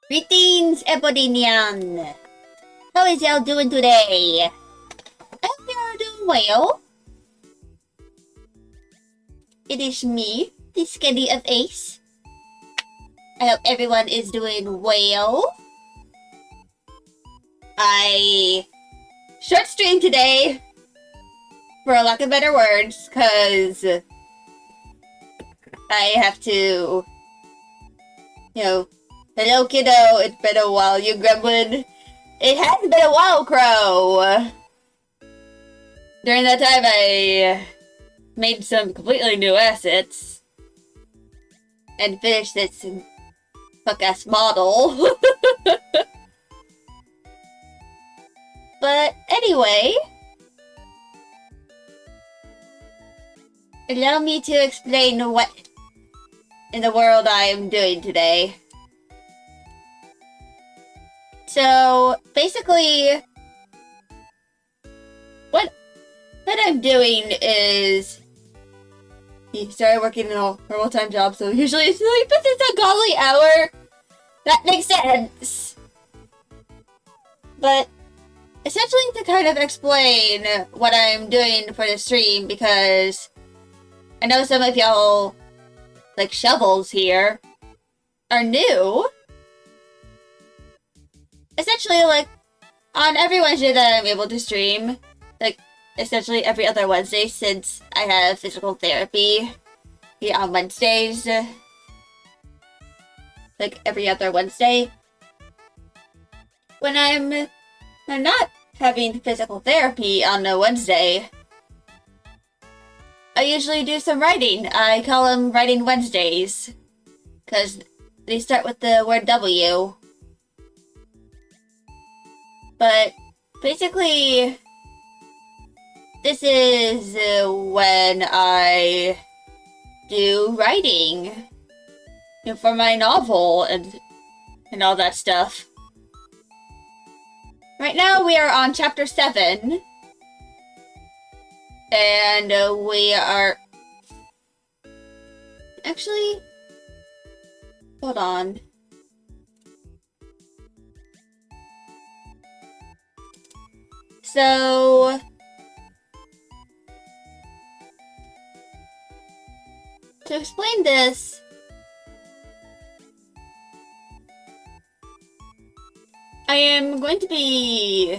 Greetings, Ebodinian! How is y'all doing today? I hope y'all doing well. It is me, the Skelly of Ace. I hope everyone is doing well. I short stream today, for a lack of better words, because I have to, hello kiddo, it's been a while, you gremlin. It has been a while, Crow. During that time, I made some completely new assets and finished this fuck-ass model. But anyway, allow me to explain what in the world I am doing today. So basically, what I'm doing is he started working in a full-time job, so usually it's like, this is a golly hour. That makes sense. But essentially to kind of explain what I'm doing for the stream, because I know some of y'all, like shovels here, are new. Essentially, like, on every Wednesday that I'm able to stream, like, essentially every other Wednesday, since I have physical therapy here on Wednesdays, like every other Wednesday. When I'm not having physical therapy on a Wednesday, I usually do some writing. I call them Writing Wednesdays, because they start with the word W. But basically, this is when I do writing, for my novel and all that stuff. Right now we are on chapter 7, and we are actually, hold on. So to explain this, I am going to be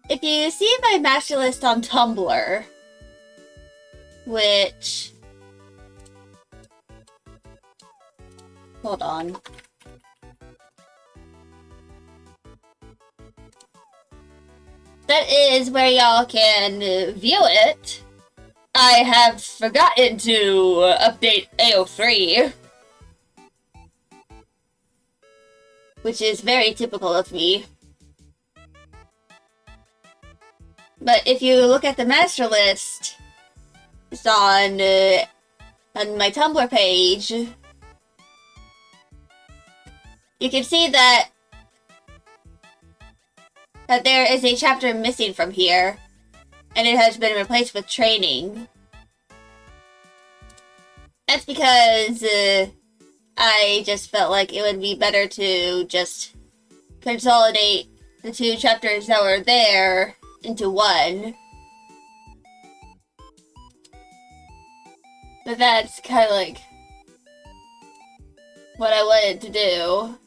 if you see my master list on Tumblr, which, hold on. That is where y'all can view it. I have forgotten to update AO3, which is very typical of me. But if you look at the master list, it's on my Tumblr page, you can see that there is a chapter missing from here, and it has been replaced with training. That's because I just felt like it would be better to just consolidate the two chapters that were there into one. But that's kind of like what I wanted to do.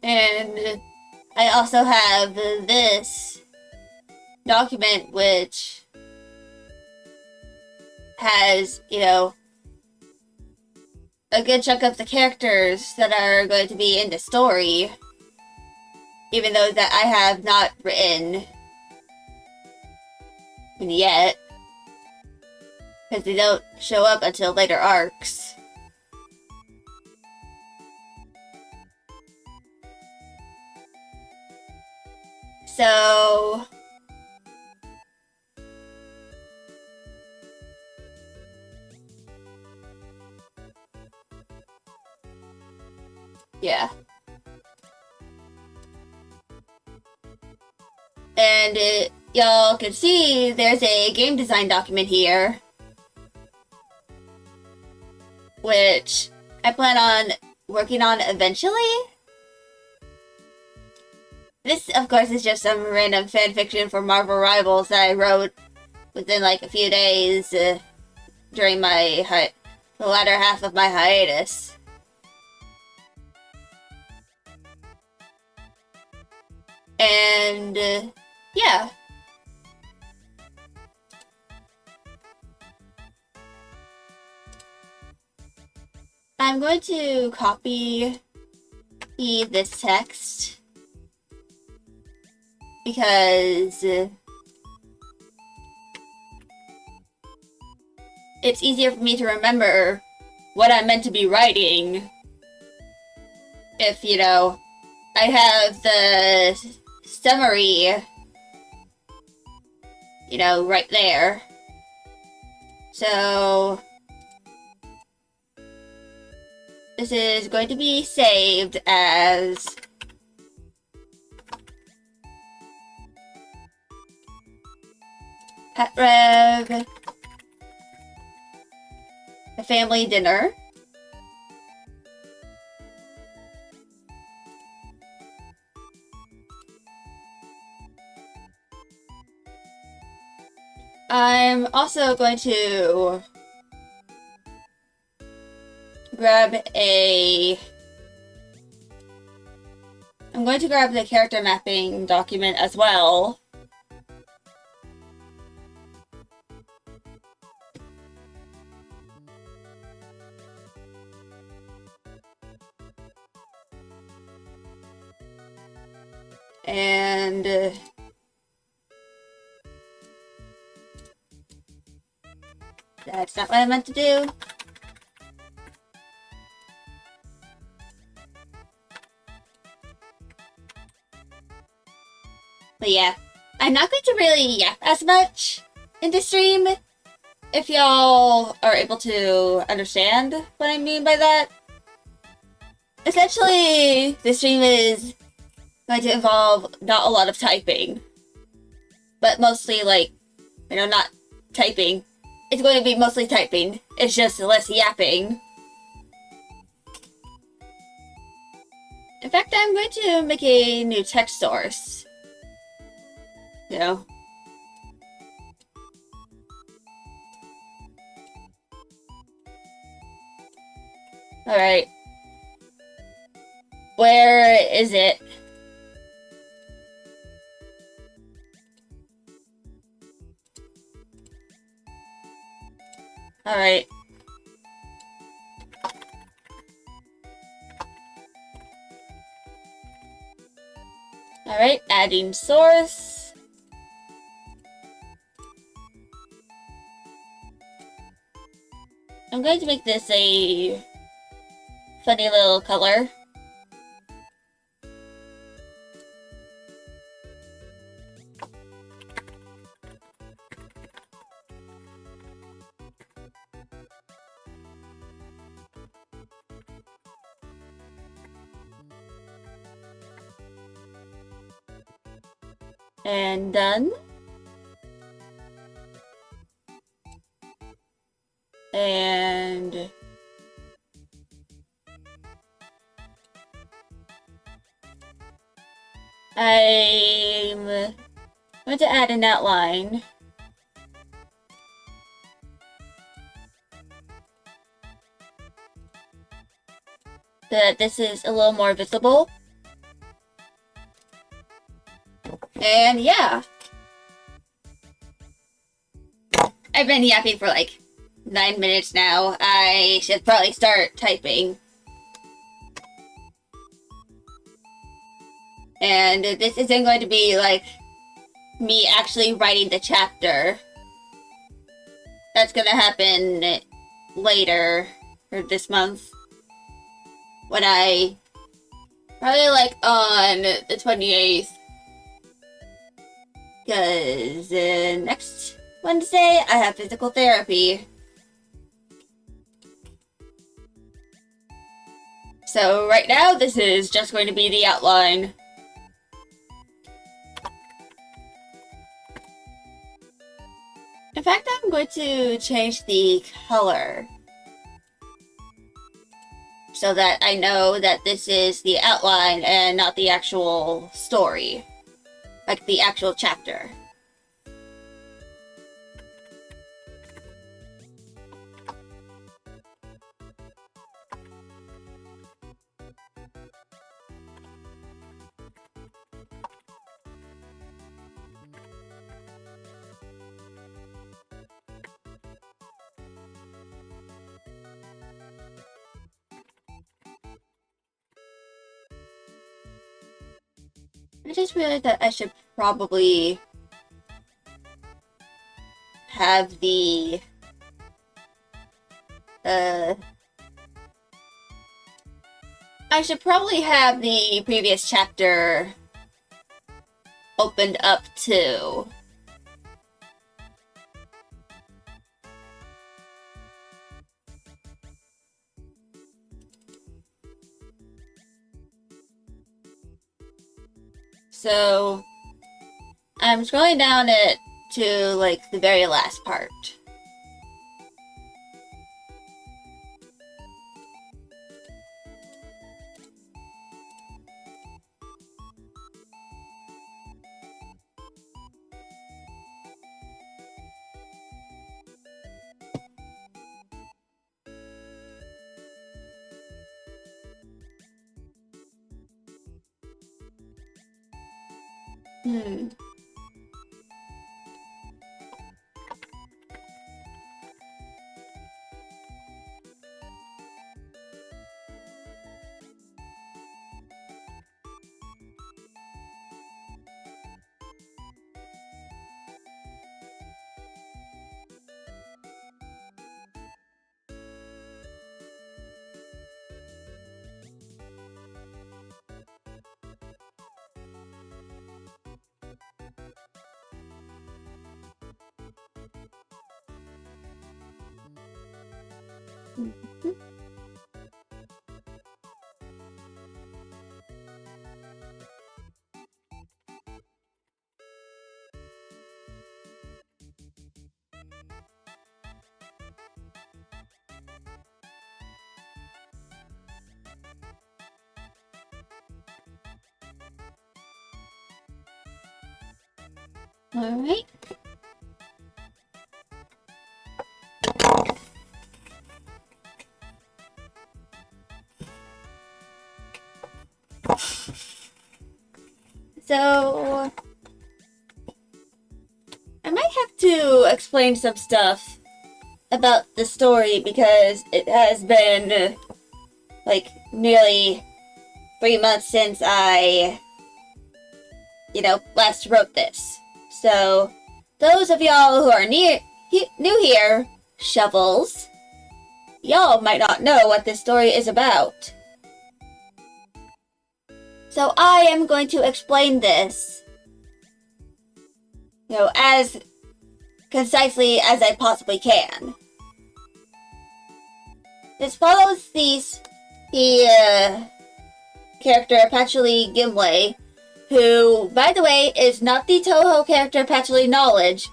And I also have this document which has, a good chunk of the characters that are going to be in the story, even though that I have not written yet, because they don't show up until later arcs. So yeah. And y'all can see there's a game design document here, which I plan on working on eventually. This, of course, is just some random fanfiction for Marvel Rivals that I wrote within like a few days during my the latter half of my hiatus. And yeah. I'm going to copy this text because it's easier for me to remember what I'm meant to be writing if, you know, I have the summary, you know, right there. So this is going to be saved as Pet Rev, a family dinner. I'm also going to grab the character mapping document as well. And that's not what I meant to do. But yeah, I'm not going to really yap as much in the stream, if y'all are able to understand what I mean by that. Essentially, the stream is going to involve not a lot of typing, but mostly, like, you know, not typing. It's going to be mostly typing. It's just less yapping. In fact, I'm going to make a new text source. You know. Alright. Where is it? Alright. Alright, adding source. I'm going to make this a funny little color. And done. And I'm going to add an outline. So that this is a little more visible. And yeah. I've been yapping for like 9 minutes now. I should probably start typing. And this isn't going to be like me actually writing the chapter. That's gonna happen later, or this month. When probably like on the 28th. Because next Wednesday I have physical therapy. So right now this is just going to be the outline. In fact, I'm going to change the color so that I know that this is the outline and not the actual story. Like the actual chapter. I just realized that I should probably have the I should probably have the previous chapter opened up too. So I'm scrolling down it to like the very last part. Alright. So I might have to explain some stuff about the story because it has been like nearly 3 months since I, last wrote this. So those of y'all who are new here, shovels, y'all might not know what this story is about. So I am going to explain this, as concisely as I possibly can. This follows the character Patchouli Gimli, who, by the way, is not the Touhou character Patchouli Knowledge.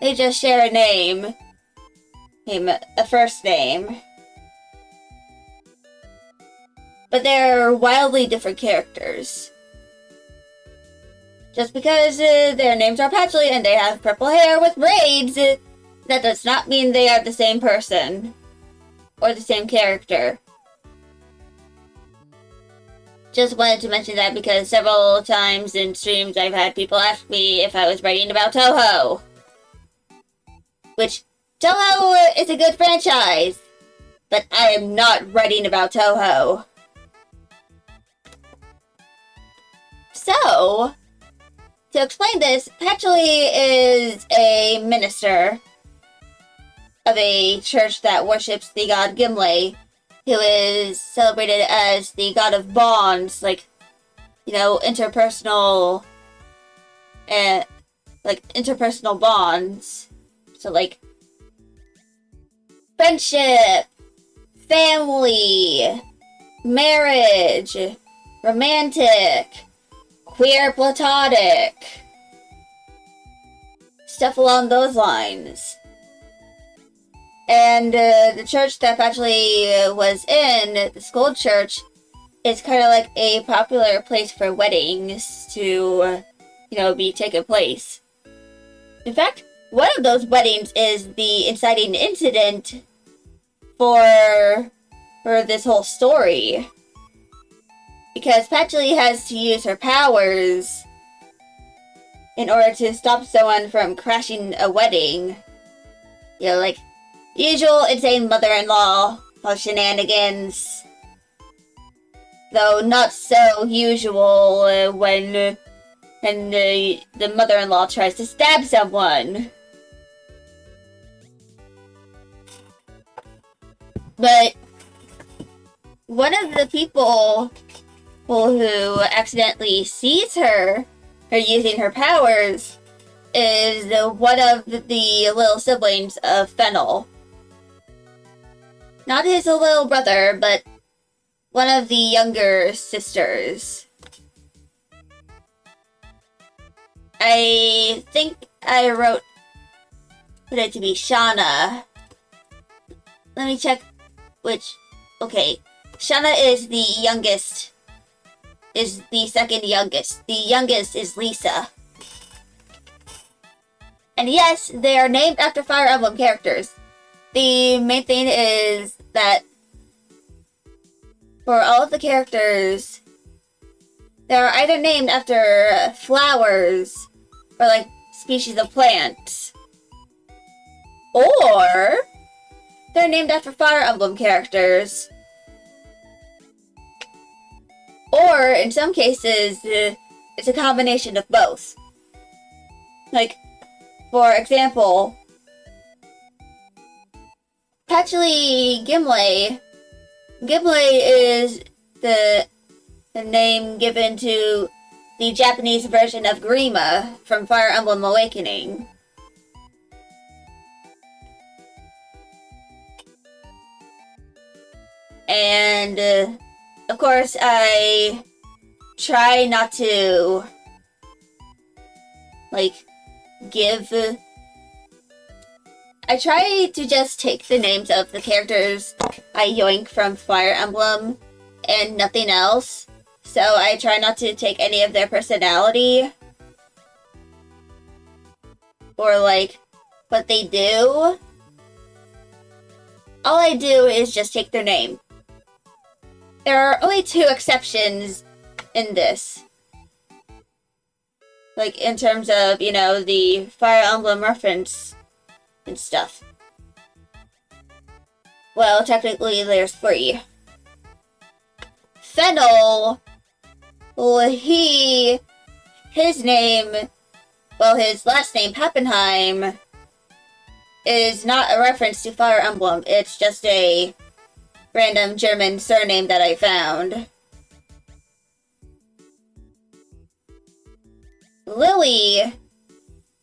They just share a name, a first name. But they're wildly different characters. Just because their names are Patchouli and they have purple hair with braids, that does not mean they are the same person. Or the same character. Just wanted to mention that because several times in streams I've had people ask me if I was writing about Touhou. Which, Touhou is a good franchise. But I am not writing about Touhou. So, to explain this, Patchouli is a minister of a church that worships the god Gimli, who is celebrated as the god of bonds, interpersonal bonds. So, friendship, family, marriage, romantic, queer platonic, stuff along those lines. And the church that Patchouli was in, the school church, is kind of like a popular place for weddings to, be taking place. In fact, one of those weddings is the inciting incident for this whole story. Because Patchouli has to use her powers in order to stop someone from crashing a wedding. Like usual insane mother-in-law shenanigans. Though not so usual when the mother-in-law tries to stab someone. But one of the people who accidentally sees her using her powers is one of the little siblings of Fennel. Not his little brother, but one of the younger sisters. I think I put it to be Shauna. Let me check which. Okay, Shauna is the youngest. Is the second youngest. The youngest is Lisa. And yes, they are named after Fire Emblem characters. The main thing is that for all of the characters, they're either named after flowers or like species of plants, or they're named after Fire Emblem characters, or in some cases, it's a combination of both. Like, for example, Patchouli Gimli. Gimli is the name given to the Japanese version of Grima from Fire Emblem Awakening. And, of course, I try not to, I try to just take the names of the characters I yoink from Fire Emblem and nothing else. So I try not to take any of their personality or what they do. All I do is just take their name. There are only 2 exceptions in this. In terms of, the Fire Emblem reference and stuff. Well, technically there's 3. Fennel, his last name, Pappenheim, is not a reference to Fire Emblem. It's just a random German surname that I found. Lily,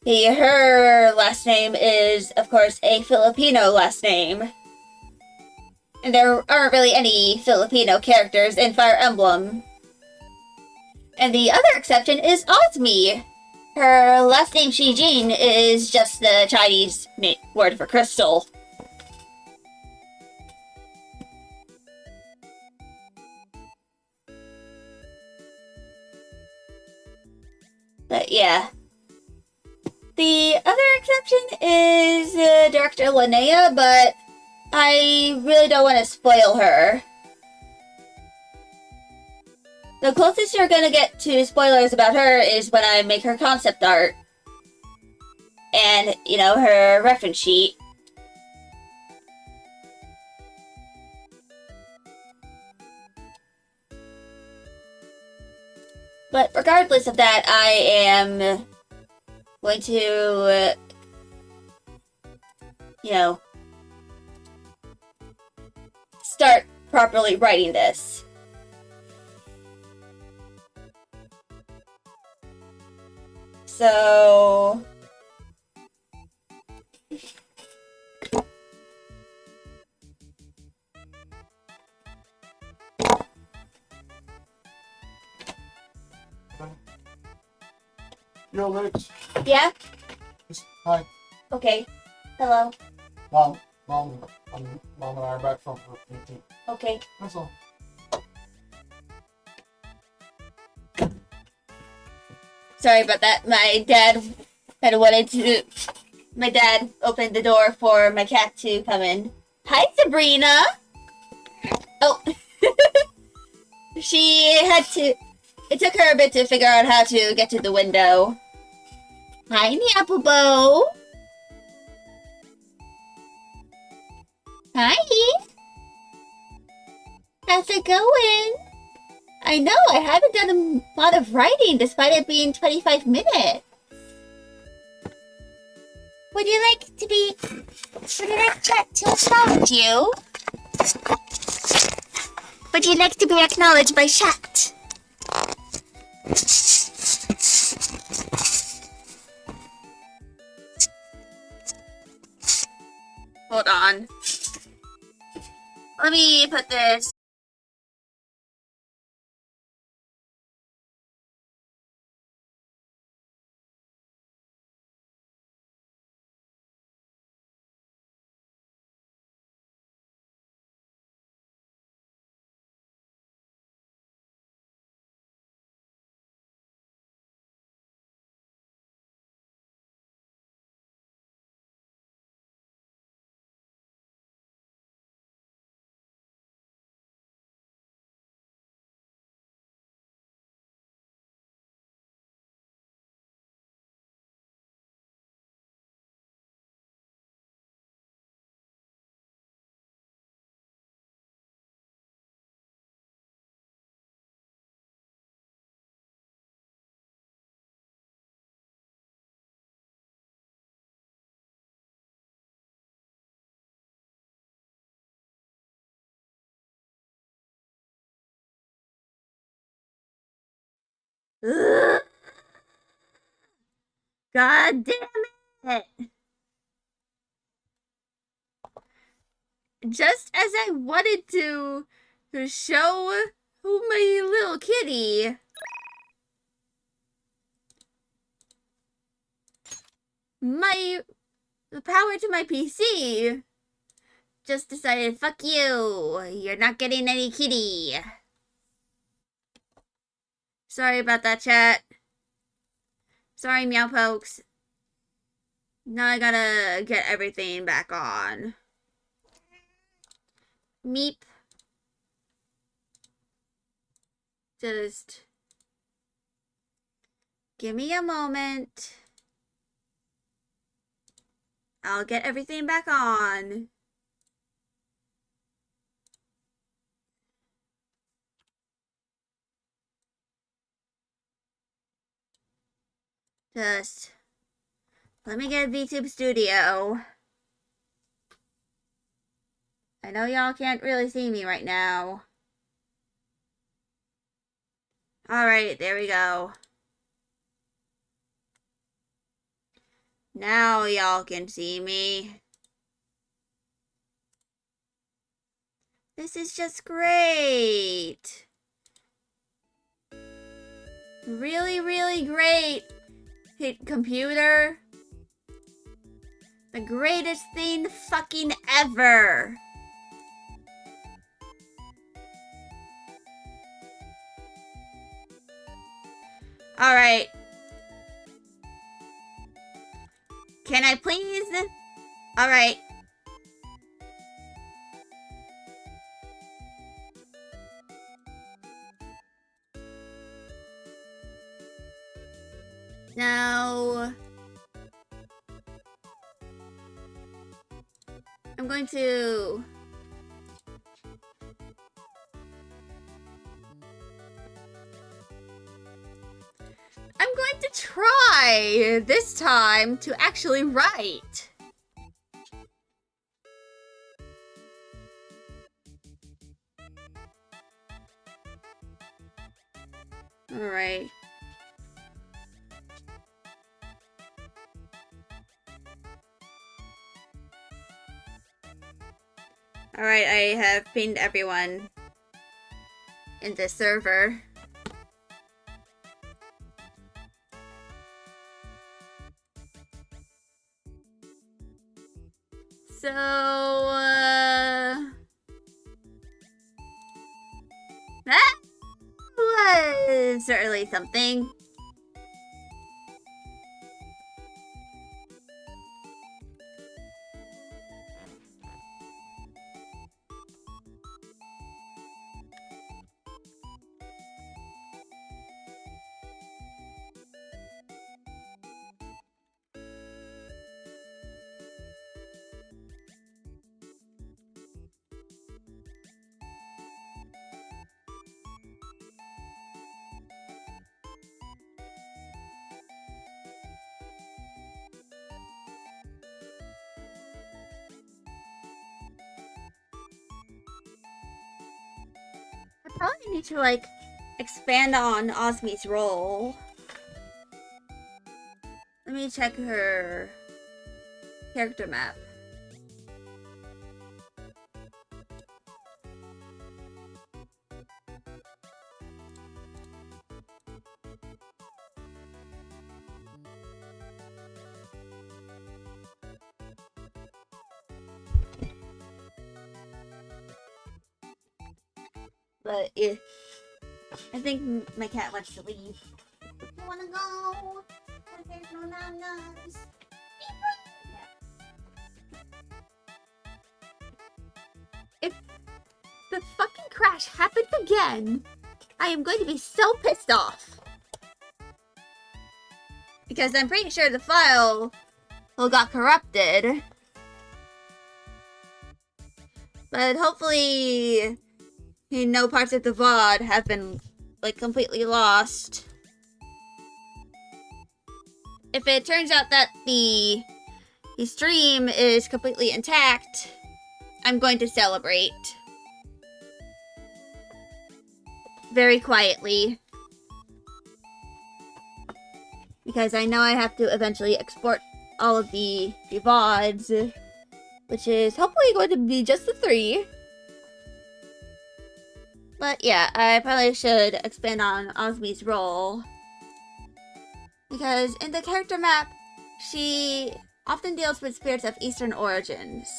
her last name is, of course, a Filipino last name. And there aren't really any Filipino characters in Fire Emblem. And the other exception is Osmi. Her last name, Shijin, is just the Chinese word for crystal. But yeah. The other exception is Director Linnea, but I really don't want to spoil her. The closest you're gonna get to spoilers about her is when I make her concept art. And, her reference sheet. But regardless of that, I am going to, start properly writing this. So Yo, Lex, yeah, just Hi. Okay. Hello. Mom, Mom and I are back from PT. Okay. That's all. Sorry about that. My dad opened the door for my cat to come in. Hi, Sabrina. Oh. It took her a bit to figure out how to get to the window. Hi, Nyapubo. Hi. How's it going? I know, I haven't done a lot of writing despite it being 25 minutes. Would you like chat to acknowledge you? Would you like to be acknowledged by chat? Hold on. Let me put this. Ugh. God damn it! Just as I wanted to show my little kitty. The power to my PC just decided, fuck you. You're not getting any kitty. Sorry about that, chat. Sorry, Meowpokes. Now I gotta get everything back on. Meep. Just give me a moment. I'll get everything back on. Just let me get VTube Studio. I know y'all can't really see me right now. Alright, there we go. Now y'all can see me. This is just great. Really, really great. Hit computer. The greatest thing fucking ever. Alright. Can I please? Alright. Now, I'm going to try this time to actually write. Alright. Alright, I have pinged everyone in the server. So, that was certainly something. I probably need to, like, expand on Osmi's role. Let me check her character map. But I think my cat wants to leave. You wanna go? There's no nanas. If the fucking crash happens again, I am going to be so pissed off. Because I'm pretty sure the file got corrupted. But hopefully, no parts of the VOD have been, like, completely lost. If it turns out that the stream is completely intact, I'm going to celebrate. Very quietly. Because I know I have to eventually export all of the VODs, which is hopefully going to be just the 3. But yeah, I probably should expand on Osmi's role. Because in the character map, she often deals with spirits of Eastern origins.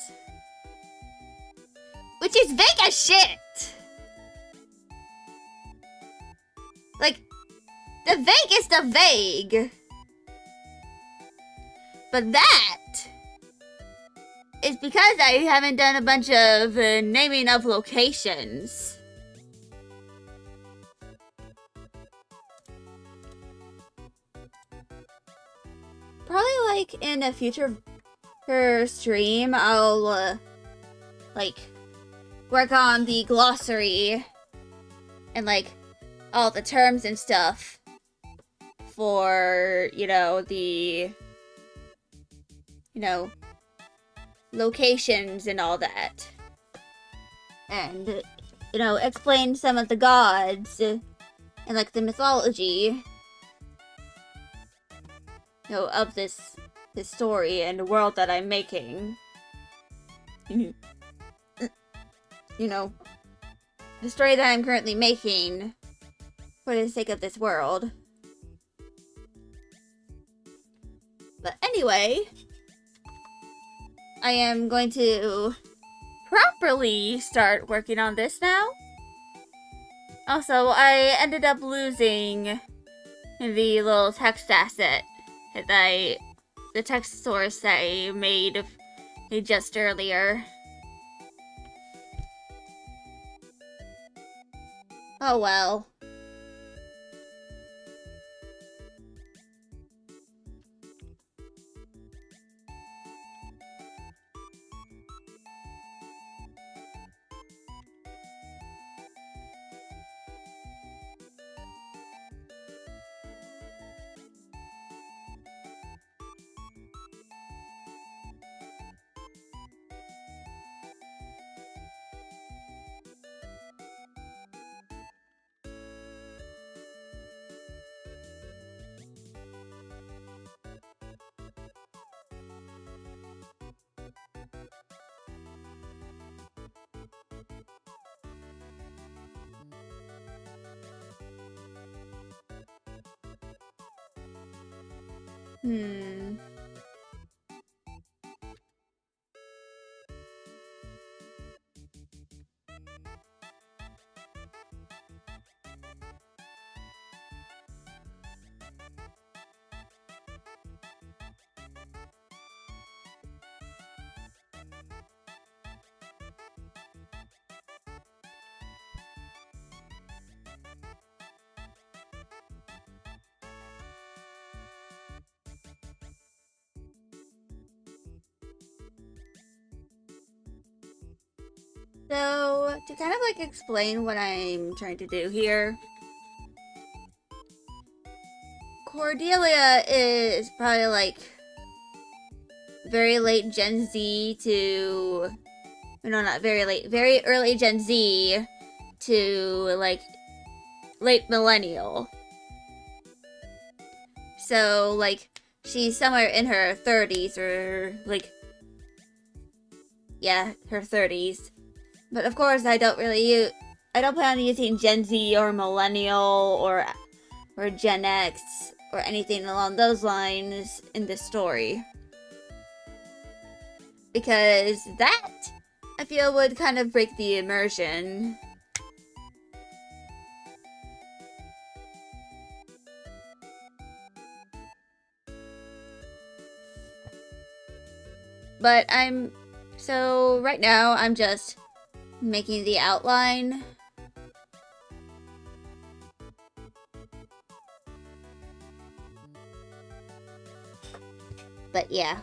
Which is vague as shit! Like, the vague is the vague. But that is because I haven't done a bunch of naming of locations. Probably, like, in a future stream, I'll, like, work on the glossary and, like, all the terms and stuff for, the, locations and all that. And, explain some of the gods and, like, the mythology, of this story and the world that I'm making. The story that I'm currently making for the sake of this world. But anyway, I am going to properly start working on this now. Also, I ended up losing the little text asset that the text source I made just earlier. Oh well. So, to kind of like explain what I'm trying to do here, Cordelia is probably like very late Gen Z to, no, not very late, very early Gen Z to like late millennial. So like she's somewhere in her 30s or like, yeah, her 30s. But of course I don't plan on using Gen Z or millennial or Gen X or anything along those lines in this story. Because that, I feel, would kind of break the immersion. But so right now I'm just making the outline. But yeah.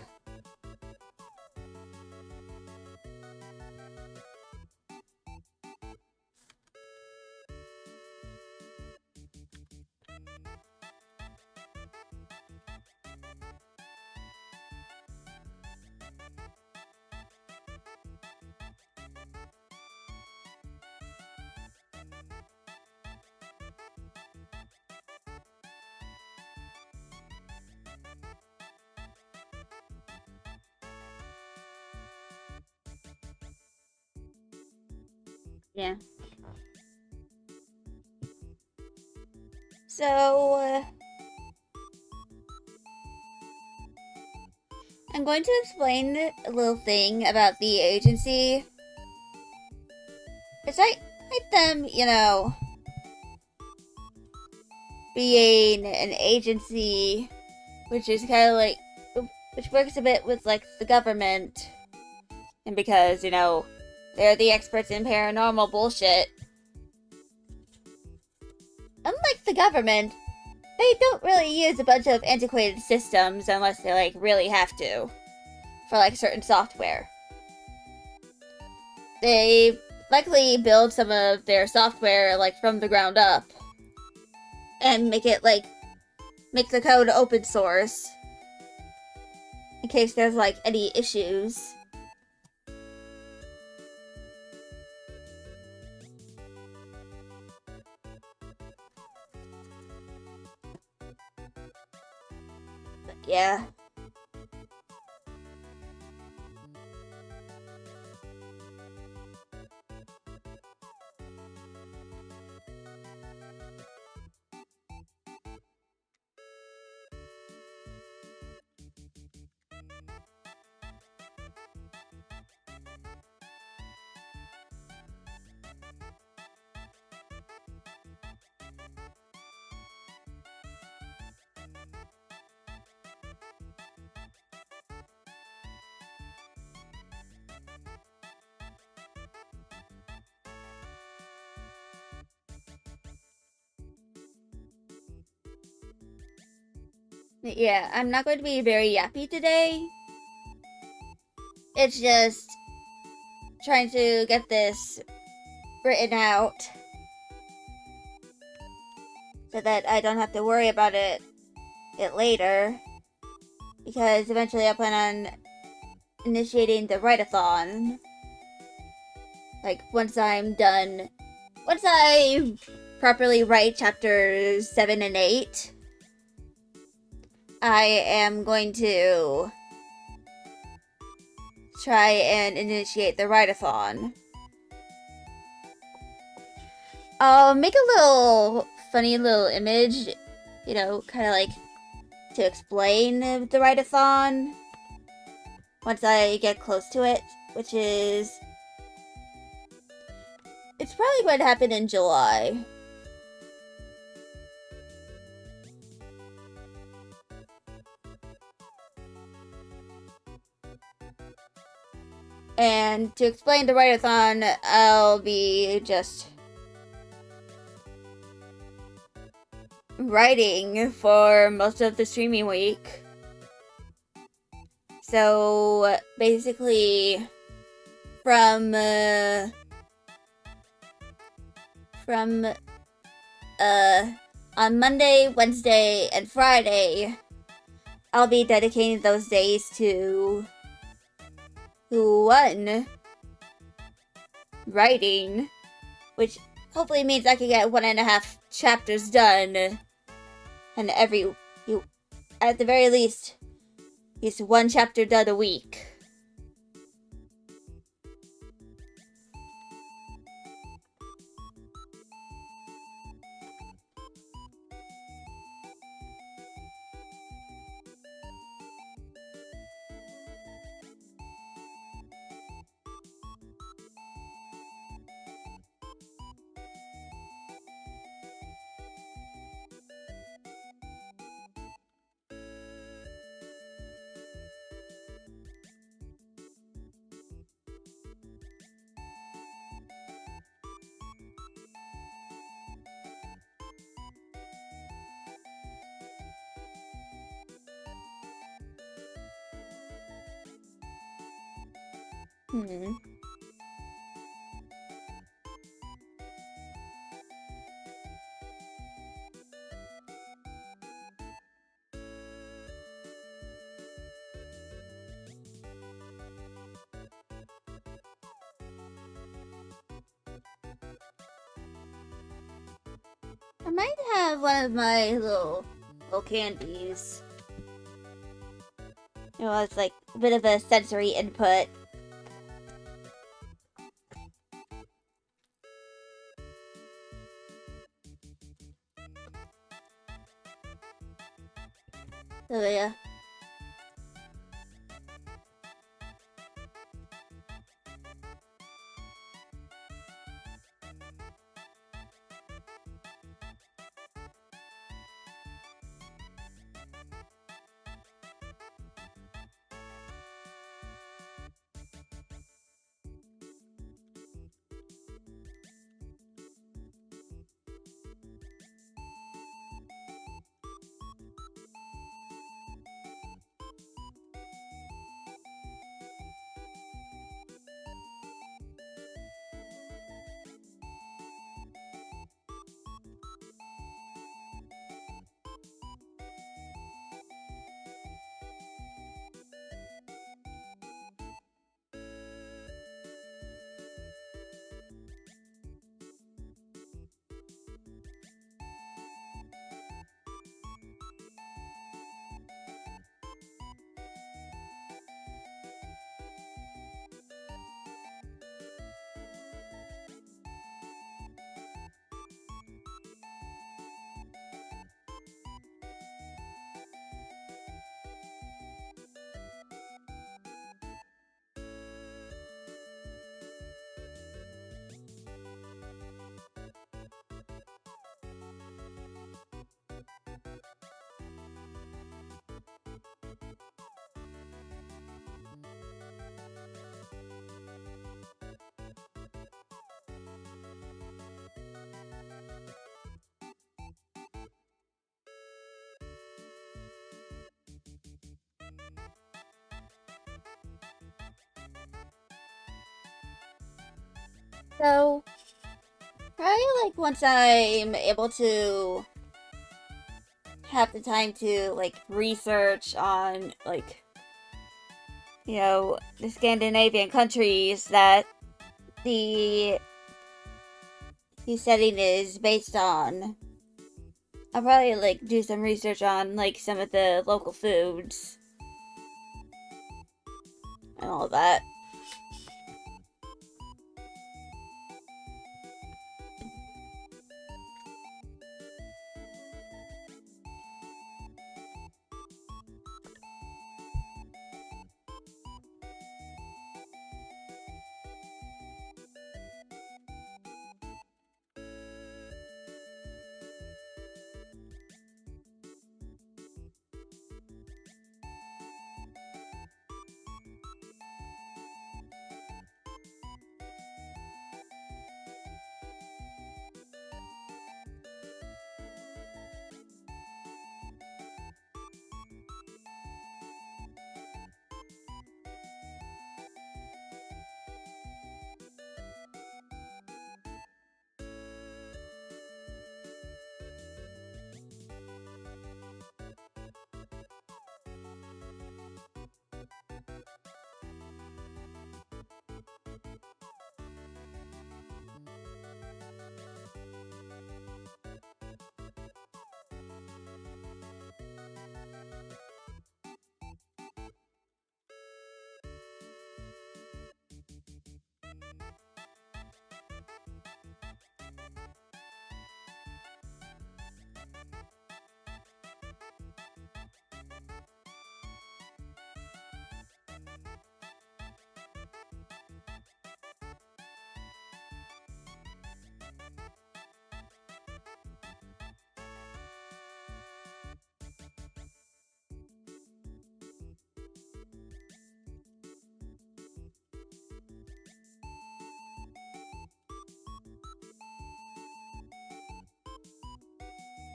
Yeah. So, I'm going to explain a little thing about the agency. It's like them, being an agency, which is kind of like, which works a bit with like the government. And because, they're the experts in paranormal bullshit. Unlike the government, they don't really use a bunch of antiquated systems unless they, like, really have to. For, like, certain software. They likely build some of their software, like, from the ground up. And make it, like, make the code open source. In case there's, like, any issues. Yeah. Yeah, I'm not going to be very yappy today. It's just trying to get this written out so that I don't have to worry about it later. Because eventually I plan on initiating the write-a-thon. Like, once I properly write chapters 7 and 8, I am going to try and initiate the write-a-thon. I'll make a little funny little image, kind of like to explain the write-a-thon once I get close to it, which is, it's probably going to happen in July. And to explain the write-a-thon, I'll be just writing for most of the streaming week. So basically, from from on Monday, Wednesday, and Friday, I'll be dedicating those days to one, writing, which hopefully means I can get 1.5 chapters done, and at the very least, one chapter done a week. I might have one of my little candies. It's like a bit of a sensory input. So yeah. So, probably like once I'm able to have the time to like research on like the Scandinavian countries that the setting is based on, I'll probably like do some research on like some of the local foods and all that.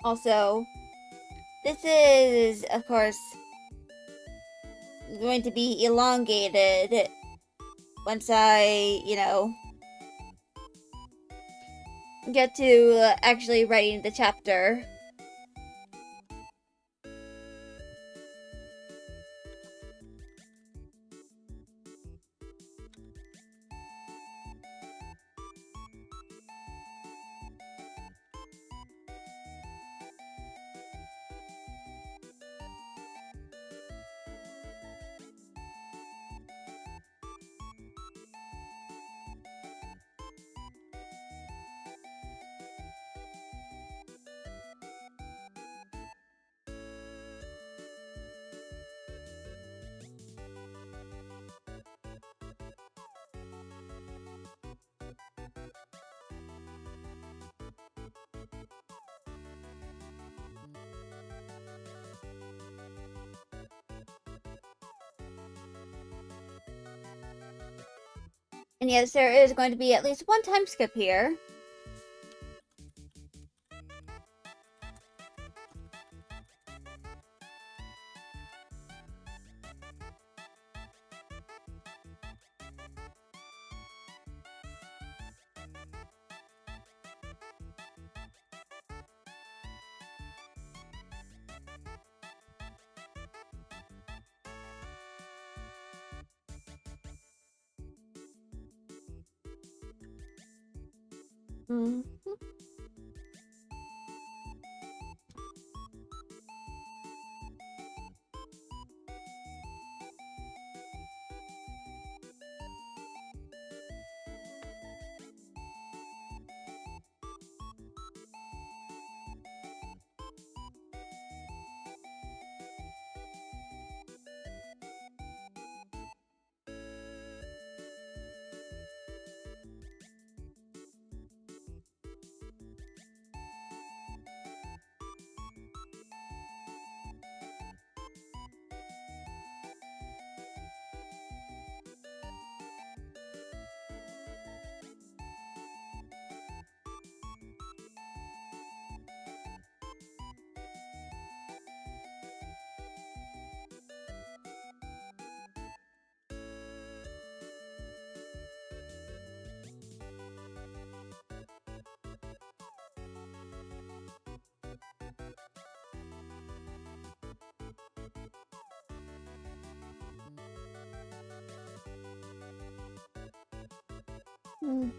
Also, this is, of course, going to be elongated once I, get to actually writing the chapter. And yes, there is going to be at least one time skip here. Mhm. Mhm.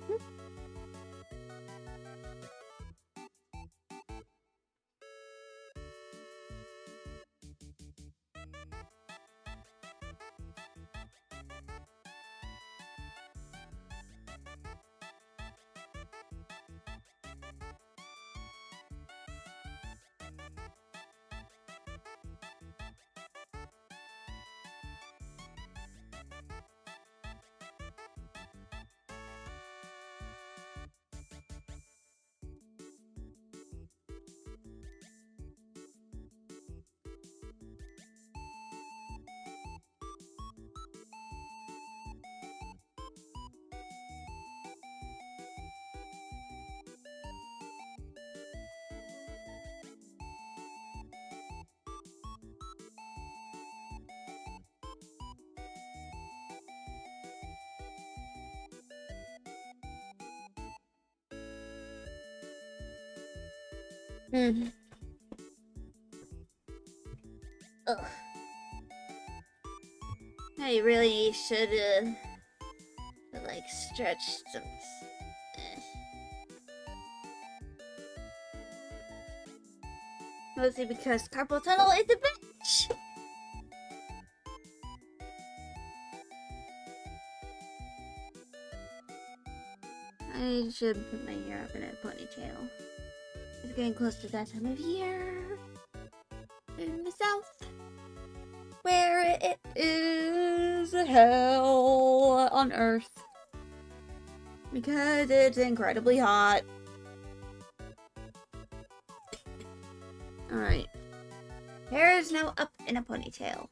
Mhm. Ugh. I really should, like, stretch some. eh. Mostly because carpal tunnel is a bitch! I should put my hair up in a ponytail. It's getting close to that time of year. In the south. Where it is hell on earth. Because it's incredibly hot. Alright. Hair is now up in a ponytail.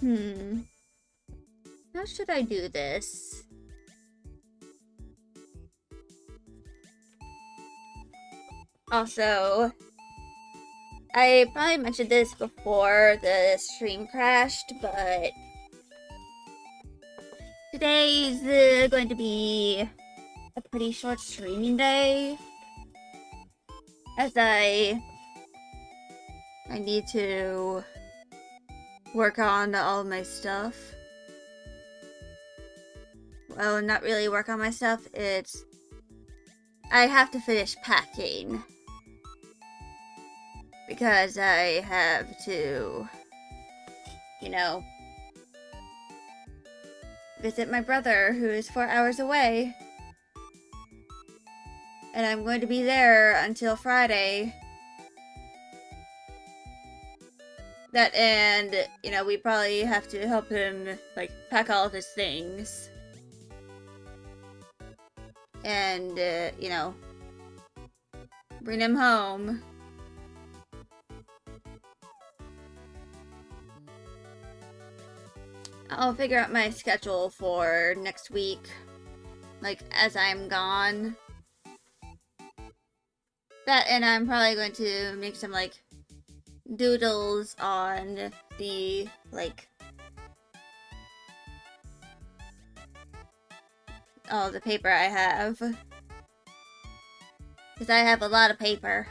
Mm. How should I do this? Also, I probably mentioned this before the stream crashed, but today's going to be a pretty short streaming day, as I need to work on all of my stuff. Well, not really work on my stuff, it's I have to finish packing. Because I have to, you know, visit my brother who is 4 hours away. And I'm going to be there until Friday. And, you know, we probably have to help him, like, pack all of his things. And, you know, bring him home. I'll figure out my schedule for next week, like, as I'm gone. That, and I'm probably going to make some, like, doodles on the, like, all the paper I have. Because I have a lot of paper.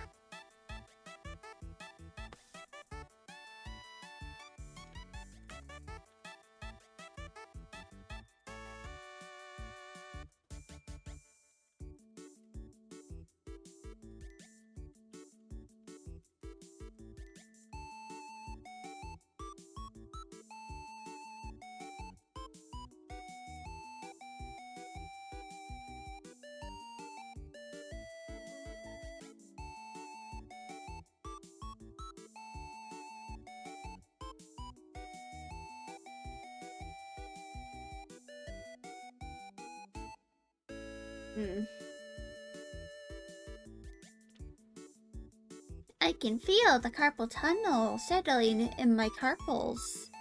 I can feel the carpal tunnel settling in my carpals.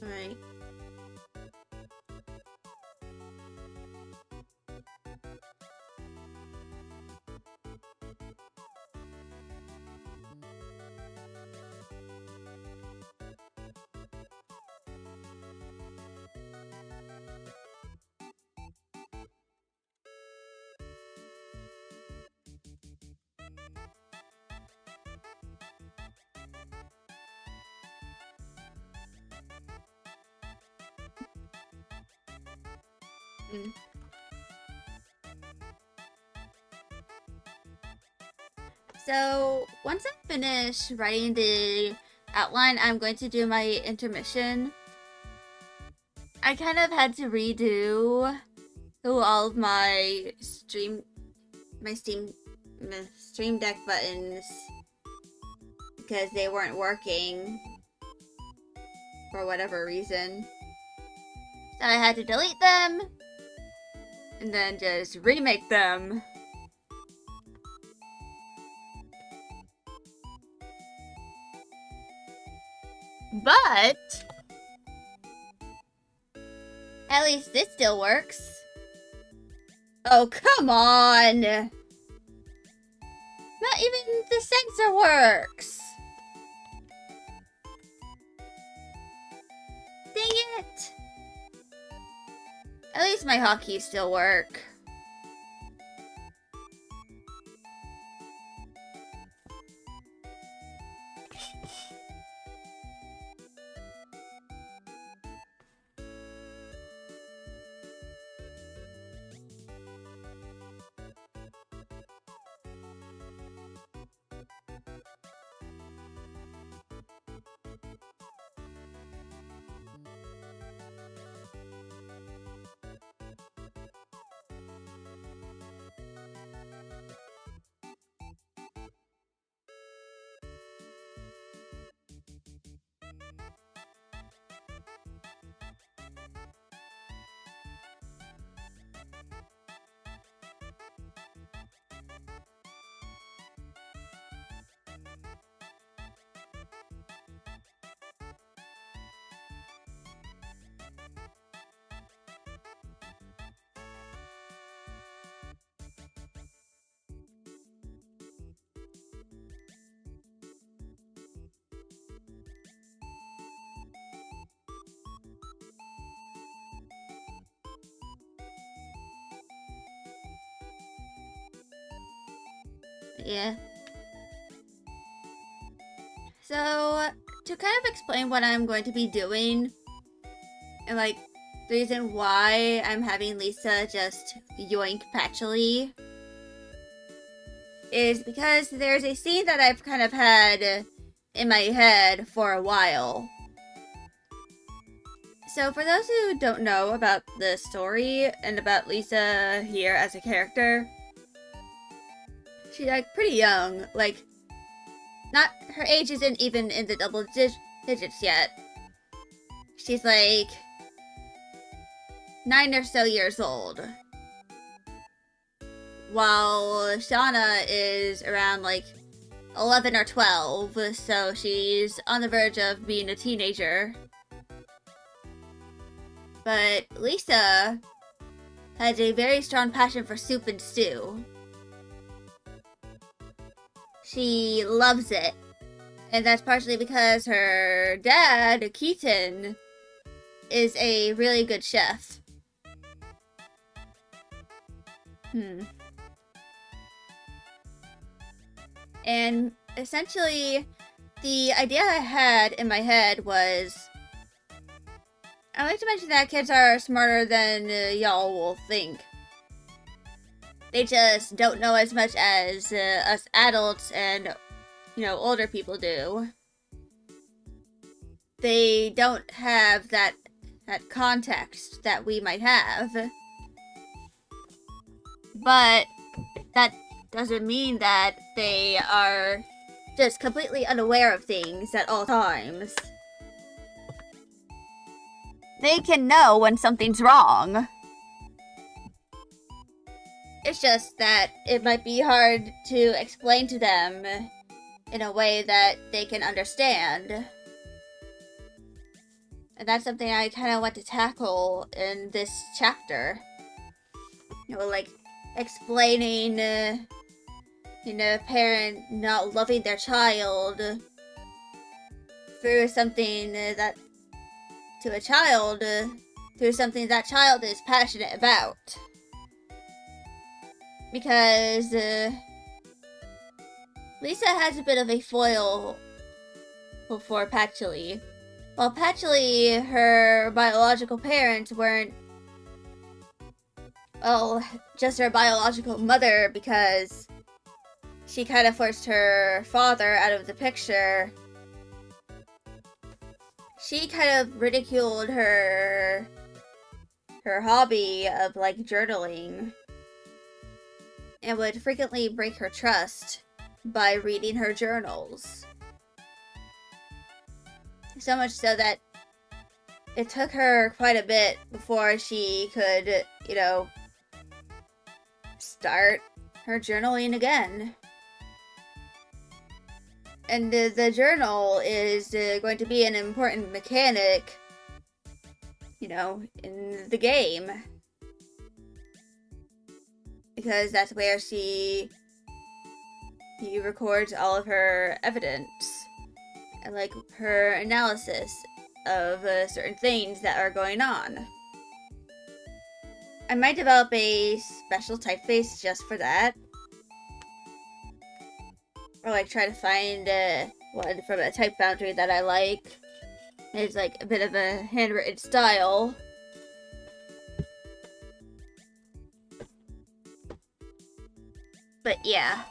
Alright. Mm. So, once I finish writing the outline, I'm going to do my intermission. I kind of had to redo all of my Stream Deck buttons because they weren't working for whatever reason. So I had to delete them and then just remake them. But at least this still works. Oh, come on! Not even the sensor works! Dang it! At least my hotkeys still work. Yeah. So, to kind of explain what I'm going to be doing, and like, the reason why I'm having Lisa just yoink Patchouli, is because there's a scene that I've kind of had in my head for a while. So, for those who don't know about the story and about Lisa here as a character, she's like pretty young, like, not, her age isn't even in the double digits yet. She's like 9 or so years old. While Shauna is around like 11 or 12, so she's on the verge of being a teenager. But Lisa has a very strong passion for soup and stew. She loves it. And that's partially because her dad, Keaton, is a really good chef. And essentially, the idea I had in my head was, I like to mention that kids are smarter than y'all will think. They just don't know as much as us adults and, older people do. They don't have that context that we might have. But that doesn't mean that they are just completely unaware of things at all times. They can know when something's wrong. It's just that it might be hard to explain to them in a way that they can understand. And that's something I kind of want to tackle in this chapter. Like explaining, a parent not loving their child through something that, to a child, through something that child is passionate about. Because Lisa has a bit of a foil for Patchouli. While Patchouli, her biological parents weren't well, just her biological mother, because she kind of forced her father out of the picture. She kind of ridiculed her hobby of, like, journaling, and would frequently break her trust by reading her journals. So much so that it took her quite a bit before she could, start her journaling again. And the journal is going to be an important mechanic, in the game. Because that's where she records all of her evidence. And, like, her analysis of certain things that are going on. I might develop a special typeface just for that. Or, like, try to find one from a type foundry that I like. It's, like, a bit of a handwritten style. But yeah.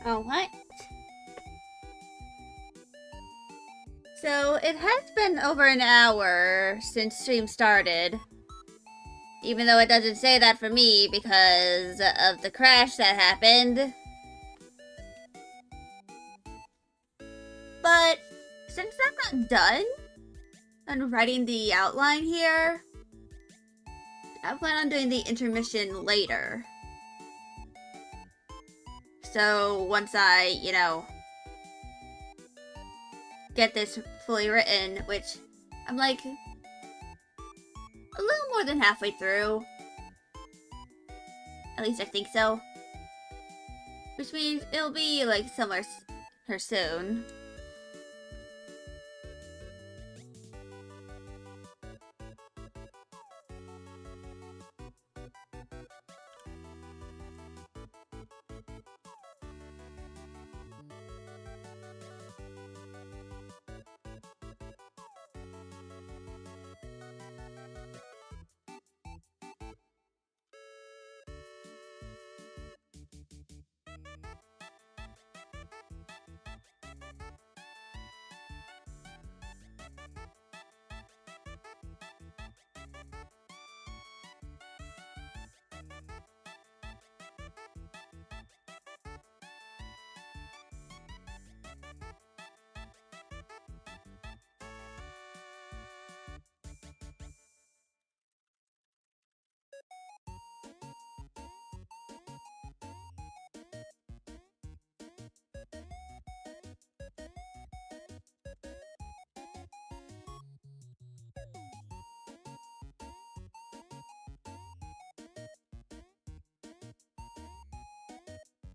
Alright. So, it has been over an hour since stream started. Even though it doesn't say that for me because of the crash that happened. But, since I'm not done on writing the outline here, I plan on doing the intermission later. So once I, get this fully written, which I'm like a little more than halfway through. At least I think so. Which means it'll be like somewhere here soon.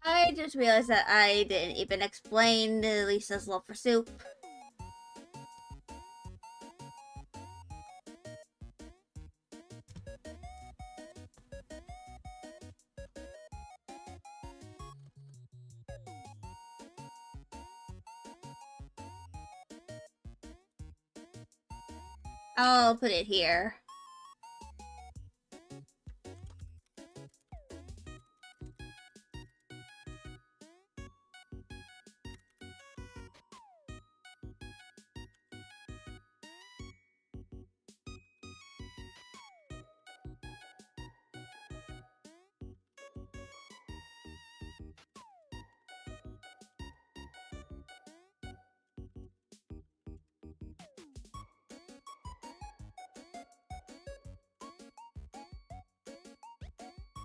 I just realized that I didn't even explain Lisa's love for soup. I'll put it here.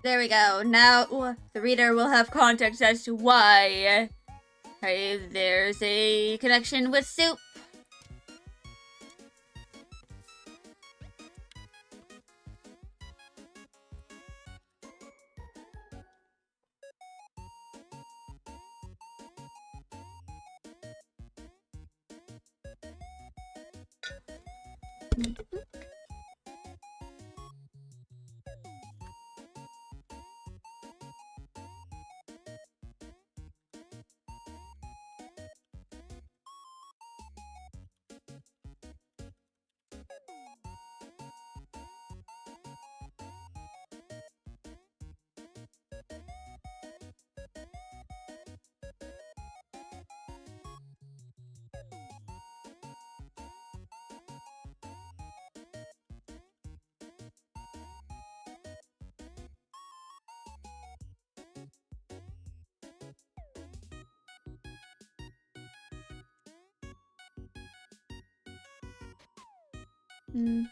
There we go. Now the reader will have context as to why there's a connection with soup. Mm.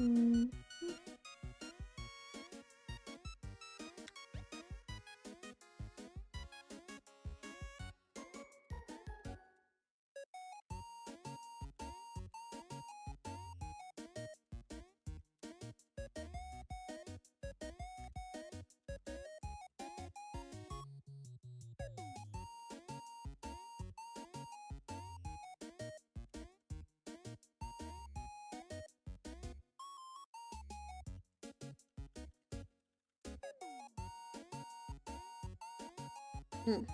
Mm. Mm.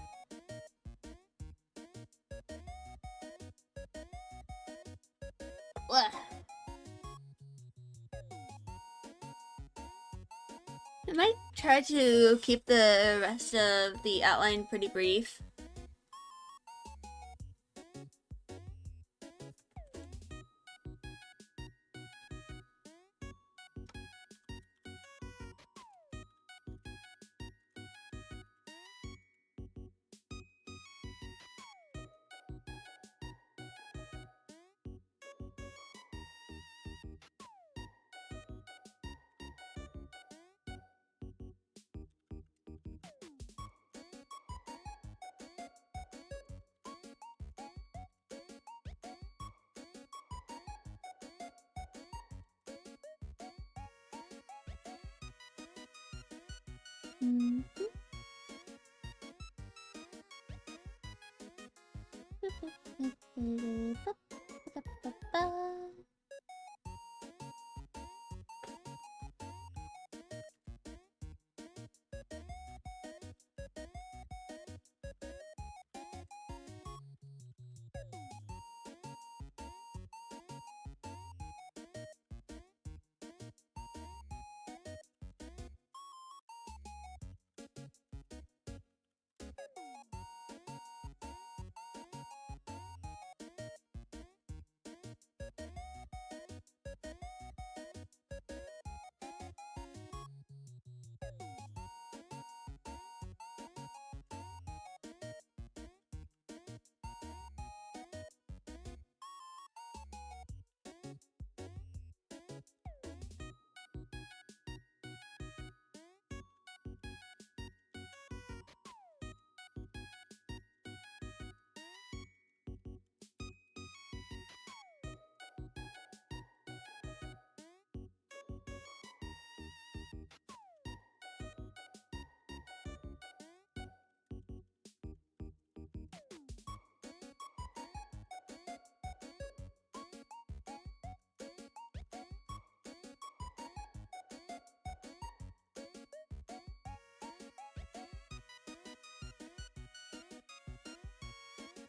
Ugh. I might try to keep the rest of the outline pretty brief. Mhm.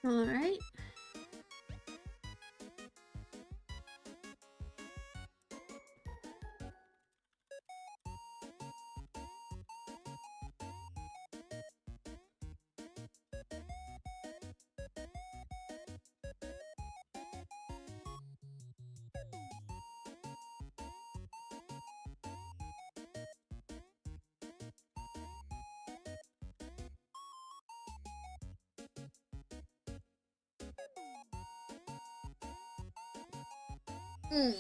All right. Mm.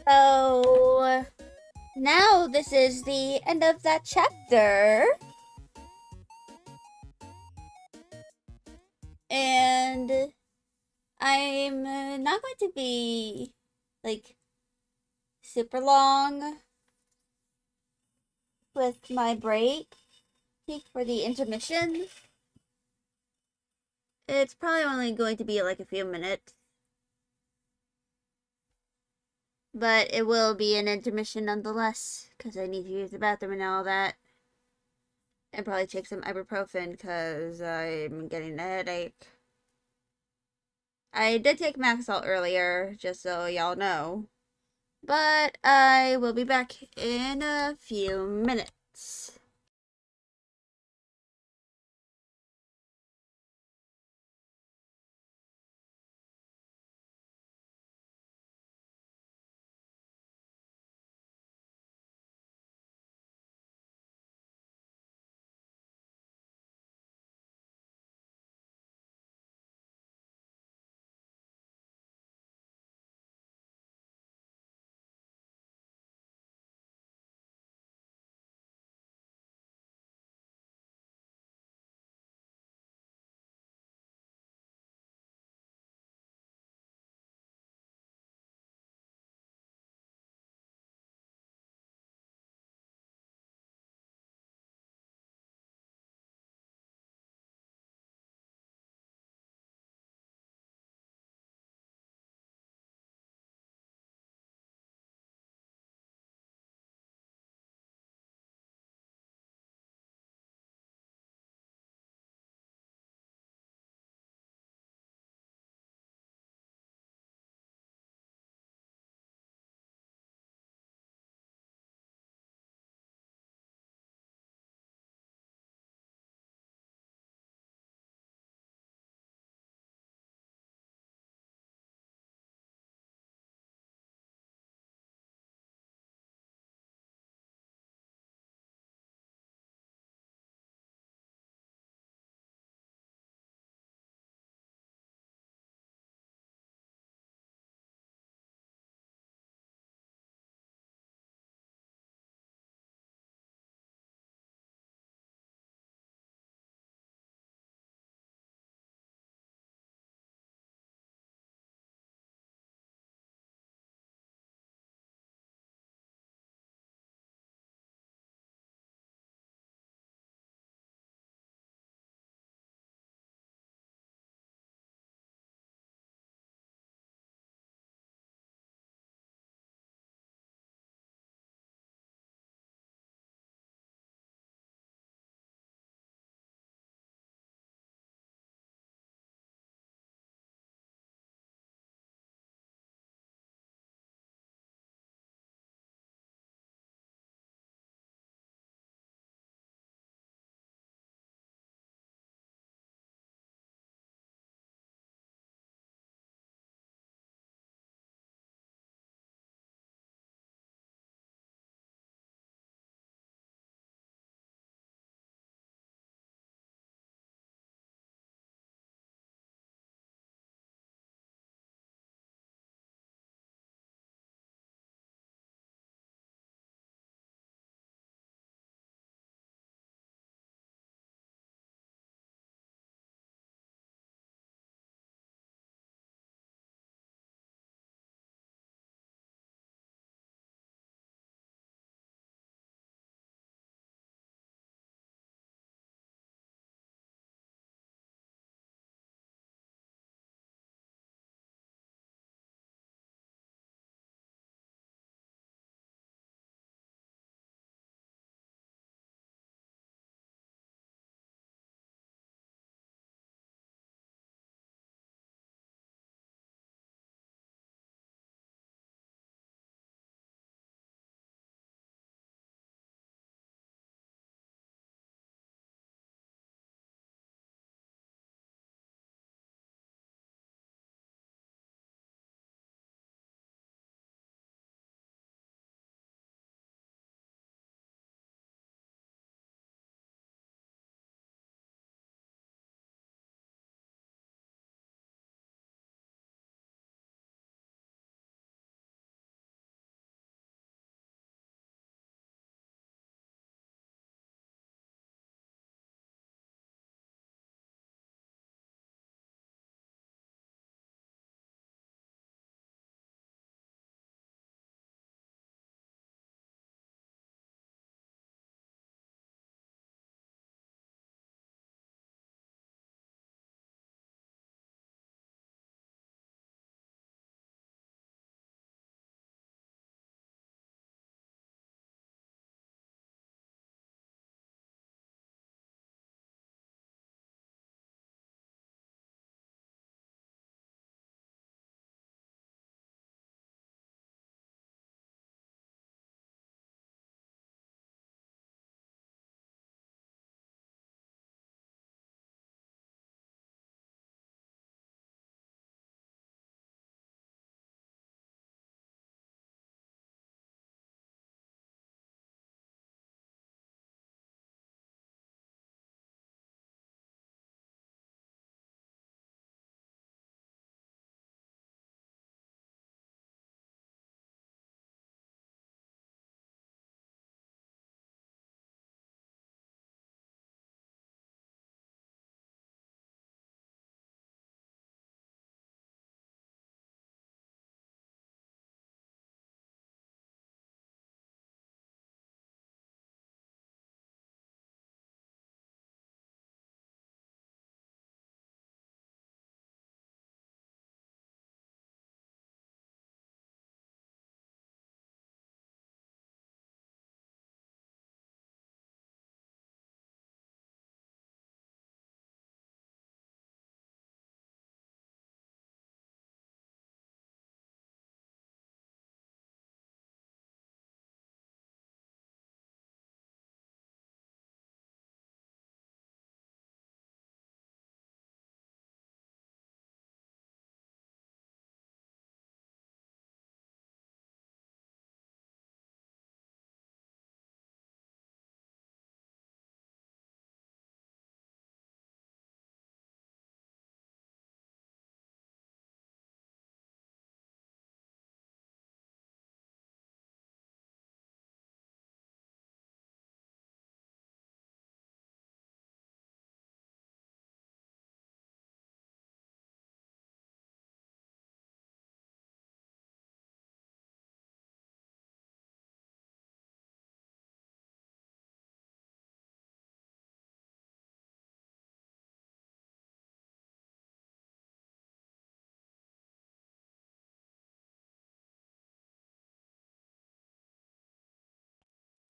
So now this is the end of that chapter. And I'm not going to be like super long with my break for the intermission. It's probably only going to be like a few minutes. But it will be an intermission nonetheless, because I need to use the bathroom and all that. And probably take some ibuprofen, because I'm getting a headache. I did take Maxalt earlier, just so y'all know. But I will be back in a few minutes.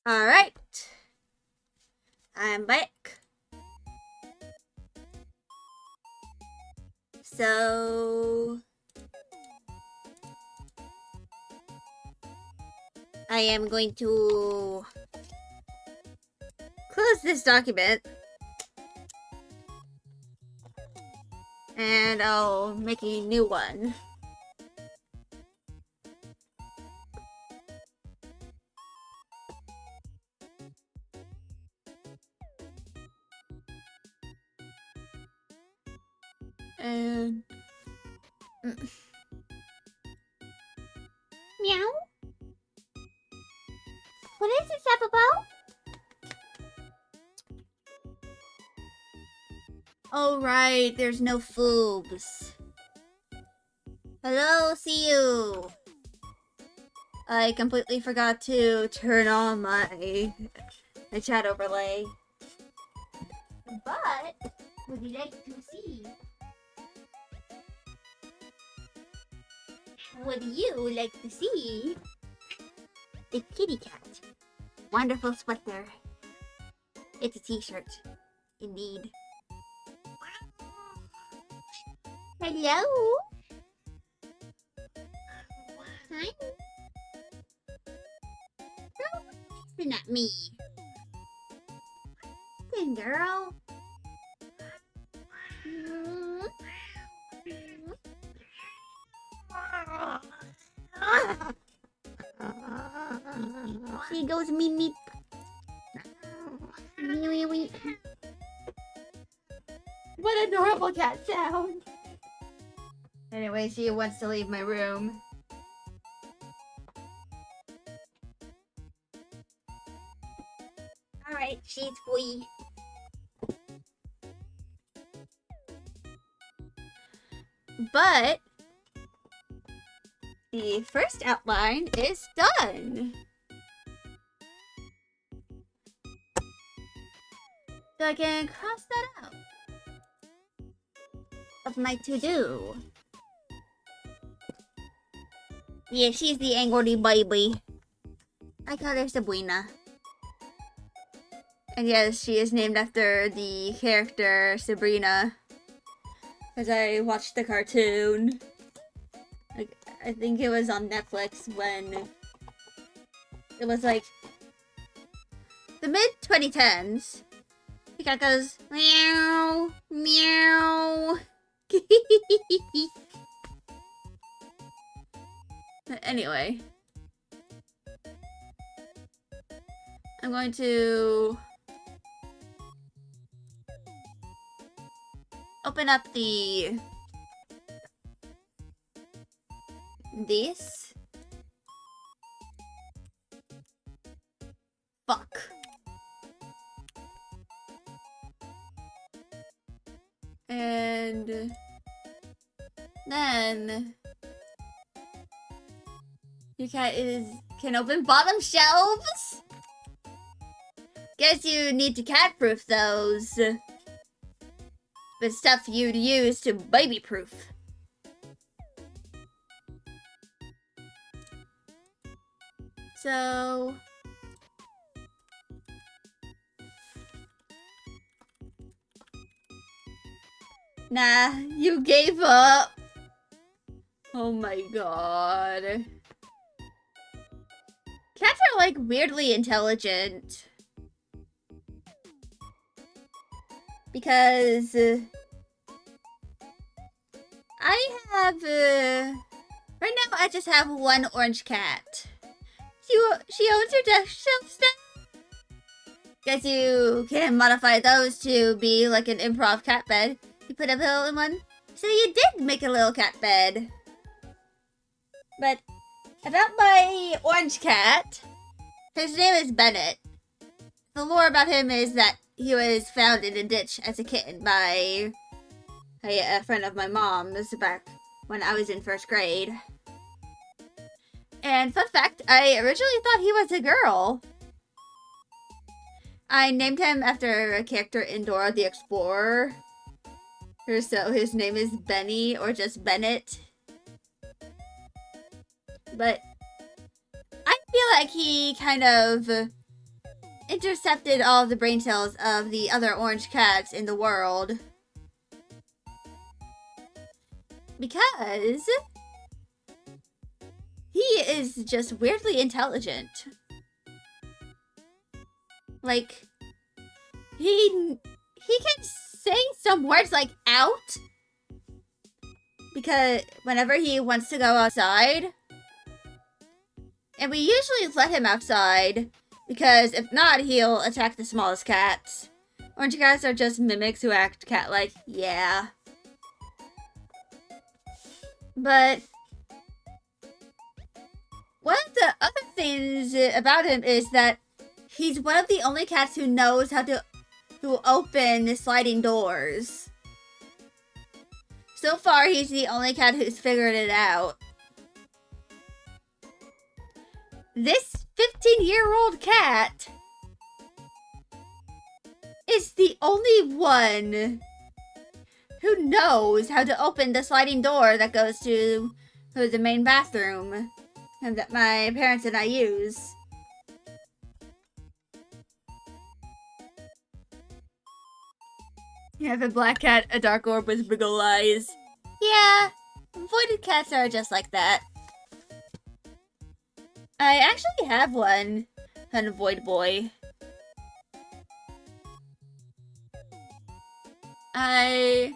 Alright. I'm back. So... I am going to close this document. And I'll make a new one. And meow. What is it, Sapopo? Oh right, there's no foobs. Hello, see you. I completely forgot to turn on my chat overlay. But would you like to see? Would you like to see the kitty cat? Wonderful sweater. It's a t-shirt. Indeed. Hello? Hi? No, it's not me. Good girl. She goes meep meep. Wee wee. What a adorable cat sound. Anyway, she wants to leave my room. Alright, she's free. But the first outline is done. So I can cross that out of my to-do. Yeah, she's the angry baby. I call her Sabrina. And yes, she is named after the character Sabrina. Because I watched the cartoon. Like, I think it was on Netflix when it was like the mid-2010s. The cat goes, meow, meow. Anyway. I'm going to open up this. Fuck. And then your cat can open bottom shelves. Guess you need to cat-proof those. But stuff you'd use to baby-proof. So nah, you gave up. Oh my god. Cats are like weirdly intelligent. Because I have right now I just have one orange cat. She owns her desk shelf stuff. Guess you can modify those to be like an improv cat bed. You put a pillow in one. So you did make a little cat bed. But about my orange cat, his name is Bennett. The lore about him is that he was found in a ditch as a kitten by a friend of my mom's back when I was in first grade. And fun fact, I originally thought he was a girl. I named him after a character in Dora the Explorer. So his name is Benny, or just Bennett. But I feel like he kind of intercepted all of the brain cells of the other orange cats in the world. Because he is just weirdly intelligent. Like, he can say some words like out, because whenever he wants to go outside, and we usually let him outside, because if not, he'll attack the smallest cats. Orange cats are just mimics who act cat-like, yeah. But one of the other things about him is that he's one of the only cats who knows how to open sliding doors. So far, he's the only cat who's figured it out. This 15-year-old cat is the only one who knows how to open the sliding door that goes to the main bathroom and that my parents and I use. You have a black cat, a dark orb with big ol' eyes. Yeah, voided cats are just like that. I actually have one, a void boy. I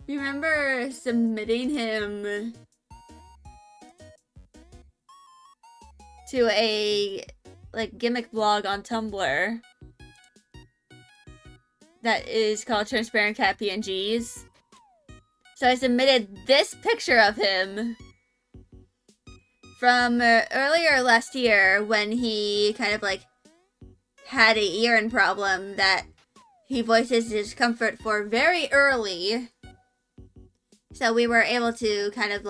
remember submitting him to a gimmick blog on Tumblr that is called Transparent Cat PNGs. So I submitted this picture of him from earlier last year when he kind of had a urine problem that he voices discomfort for very early. So we were able to kind of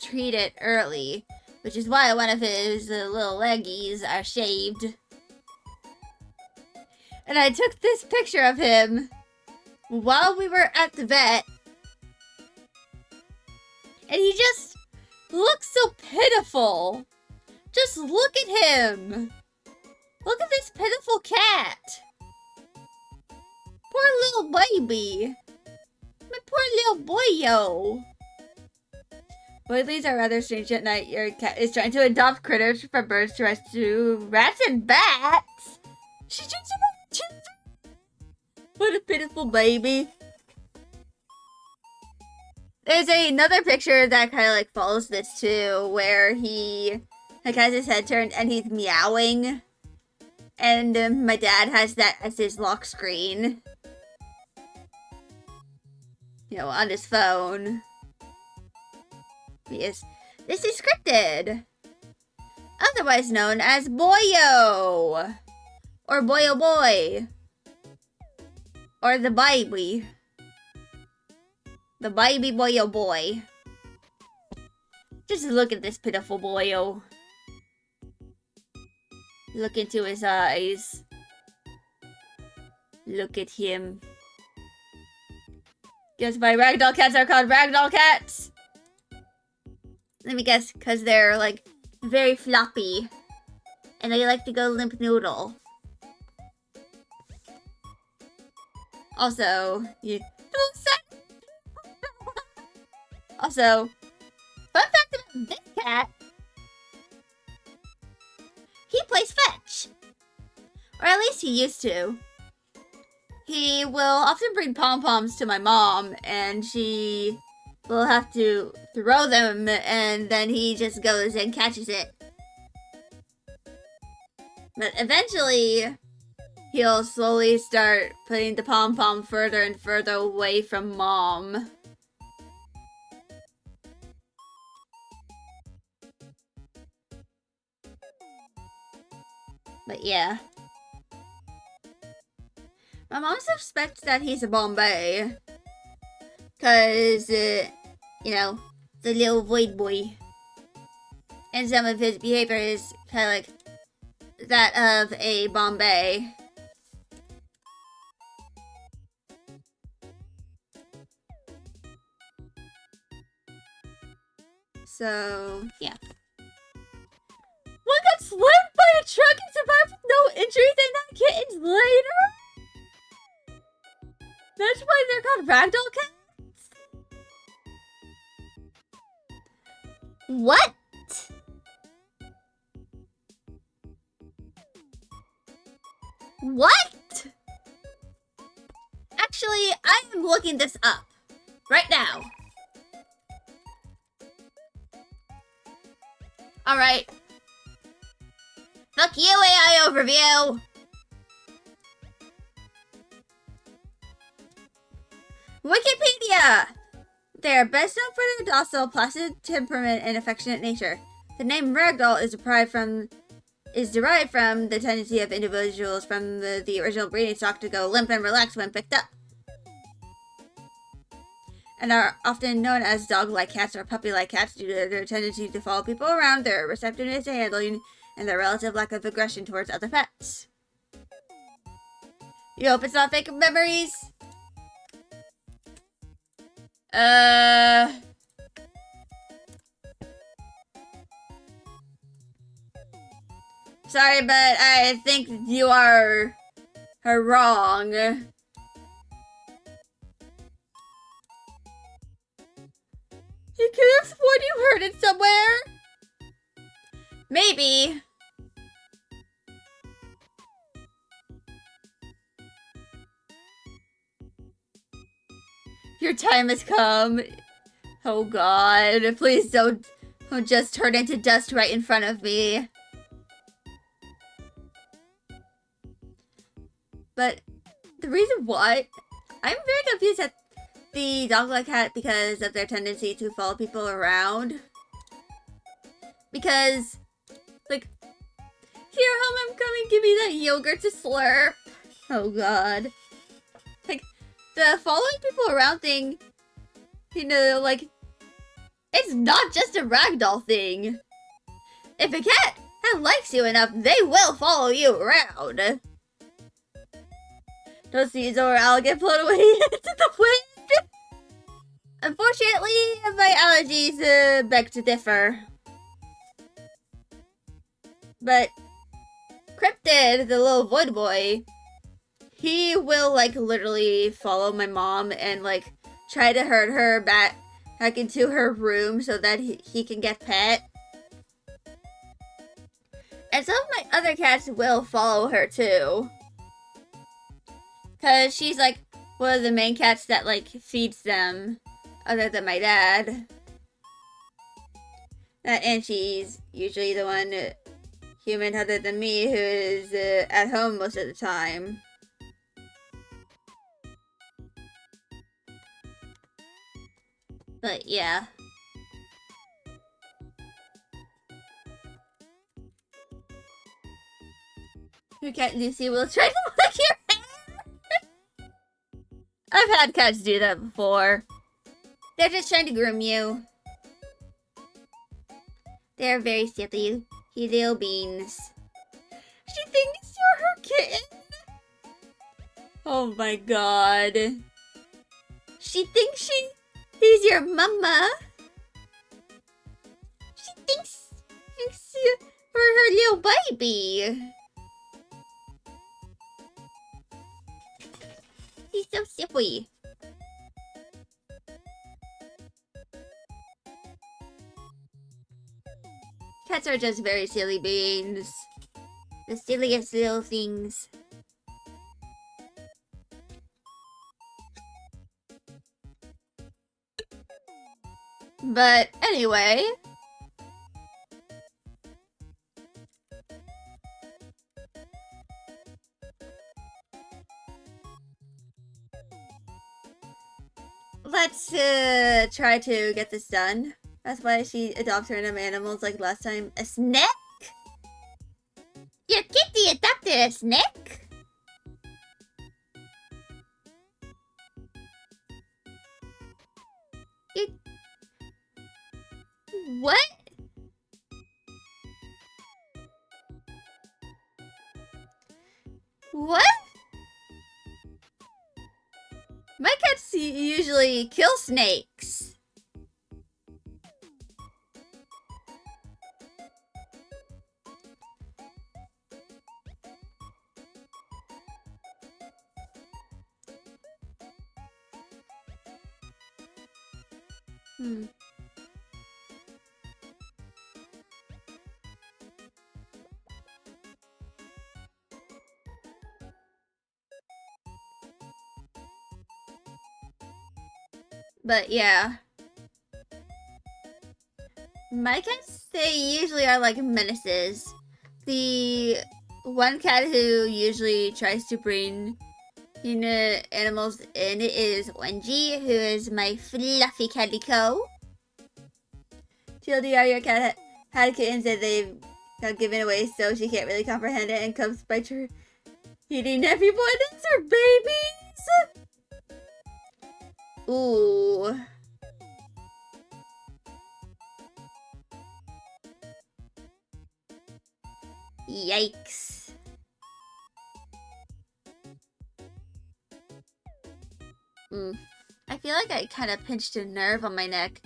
treat it early, which is why one of his little leggies are shaved. And I took this picture of him while we were at the vet. And he just looks so pitiful. Just look at him. Look at this pitiful cat. Poor little baby. My poor little boyo. Boilies are rather strange at night. Your cat is trying to adopt critters from birds to rescue rats and bats. She just what a pitiful baby. There's another picture that kind of follows this too, where he has his head turned and he's meowing. And my dad has that as his lock screen. You know, on his phone. Yes, this is scripted. Otherwise known as Boyo. Or Boyo Boy. Or the baby. The baby Boyo Boy. Just look at this pitiful boyo. Look into his eyes. Look at him. Guess why ragdoll cats are called ragdoll cats? Let me guess, because they're very floppy. And they like to go limp noodle. Also, fun fact about this cat. He plays fetch. Or at least he used to. He will often bring pom-poms to my mom, and she will have to throw them, and then he just goes and catches it. But eventually, he'll slowly start putting the pom-pom further and further away from mom. But yeah. My mom suspects that he's a Bombay. Cause, you know, the little void boy. And some of his behavior is kind of that of a Bombay. So, yeah. One got slammed by a truck and survived with no injuries and not kittens later? That's why they're called ragdoll cats? What? What? Actually, I am looking this up right now. Alright. Fuck you, AI overview! Wikipedia! They are best known for their docile, placid temperament and affectionate nature. The name ragdoll is derived from the tendency of individuals from the original breeding stock to go limp and relax when picked up, and are often known as dog-like cats or puppy-like cats due to their tendency to follow people around, their receptiveness to handling, and their relative lack of aggression towards other pets. You hope it's not fake memories? Sorry, but I think you are wrong. You could have sworn you heard it somewhere. Maybe. Your time has come. Oh God, please don't just turn into dust right in front of me. But the reason why I'm very confused at the dog-like cat because of their tendency to follow people around. Because, like, here, home, I'm coming, give me that yogurt to slurp. Oh God. Like, the following people around thing, you know, like, it's not just a ragdoll thing. If a cat likes you enough, they will follow you around. Don't see Zora get blown away into the wind. Unfortunately, my allergies beg to differ. But Cryptid, the little void boy, he will, like, literally follow my mom and, like, try to herd her back into her room so that he can get pet. And some of my other cats will follow her too. Because she's, like, one of the main cats that, like, feeds them, other than my dad. And she's usually the one human other than me who is at home most of the time. But, yeah. Your cat Lucy will try to lick your hair. I've had cats do that before. They're just trying to groom you. They're very silly little beans. She thinks you're her kitten. Oh my God. She thinks she's your mama. She thinks you're her little baby. He's so silly. Cats are just very silly beings. The silliest little things. But anyway. Let's try to get this done. That's why she adopts random animals like last time. A snake? Your kitty adopted a snake? What? What? My cats usually kill snakes. Hmm. But yeah. My cats, they usually are like menaces. The one cat who usually tries to bring animals in is Wenji, who is my fluffy calico. TLDR, your cat had kittens that they've got given away, so she can't really comprehend it and comes by eating everyone as her babies. Ooh. Yikes. I feel like I kind of pinched a nerve on my neck,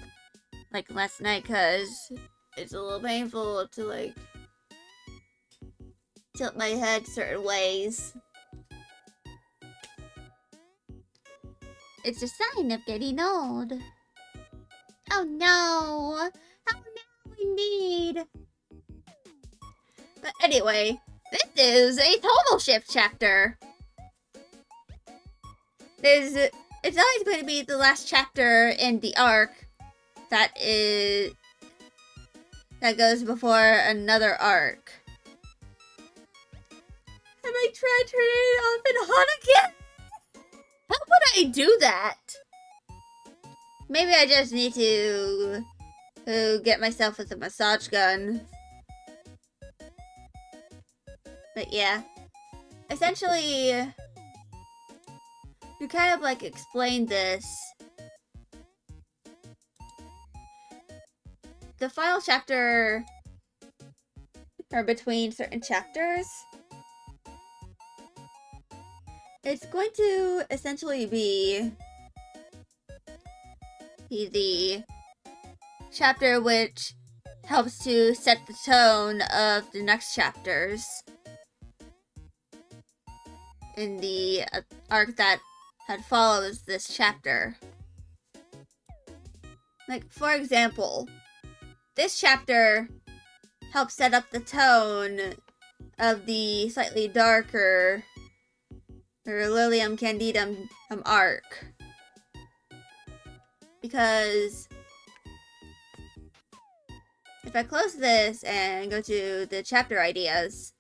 like last night, because it's a little painful to, like, tilt my head certain ways. It's a sign of getting old. Oh no! Oh no, indeed! But anyway, this is a tonal shift chapter. It's always going to be the last chapter in the arc that goes before another arc. Have I tried turning it off and on again? How would I do that? Maybe I just need to get myself with a massage gun. But yeah, essentially, to kind of like explain this, the final chapter, or between certain chapters, it's going to essentially be the chapter which helps to set the tone of the next chapters in the arc that follows this chapter. Like, for example, this chapter helps set up the tone of the slightly darker Lilium Candidum arc. Because if I close this and go to the chapter ideas,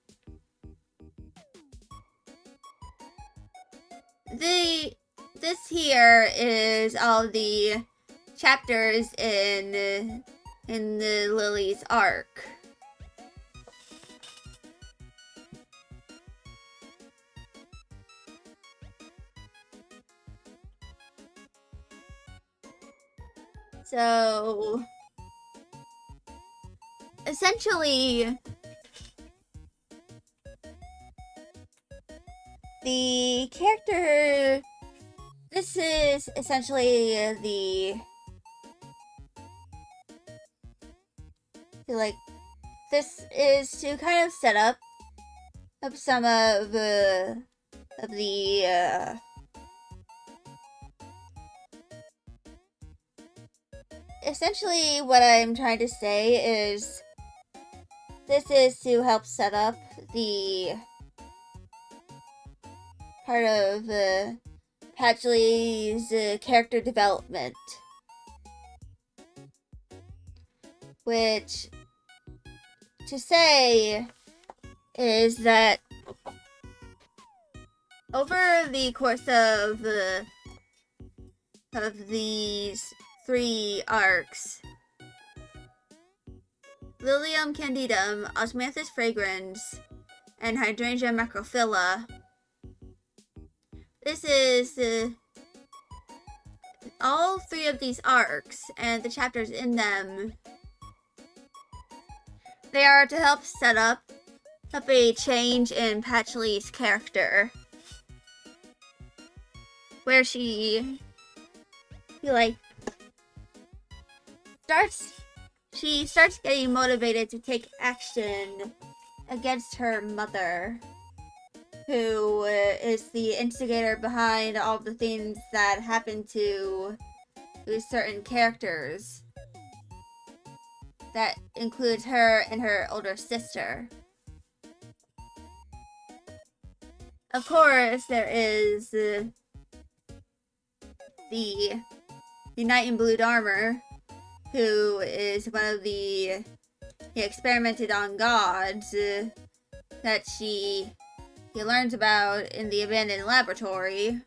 this here is all the chapters in the Lily's arc. So essentially, the character, this is essentially this is to kind of set up some of the essentially what I'm trying to say is this is to help set up the part of Patchley's character development, which to say is that over the course of these 3 arcs, Lilium Candidum, Osmanthus fragrans, and Hydrangea macrophylla. This is all 3 of these arcs and the chapters in them. They are to help set up a change in Patchley's character, where she starts getting motivated to take action against her mother, who is the instigator behind all the things that happen to with certain characters. That includes her and her older sister. Of course, there is the Knight in Blue Armor, who is one of the... He experimented on gods that he learns about in the abandoned laboratory.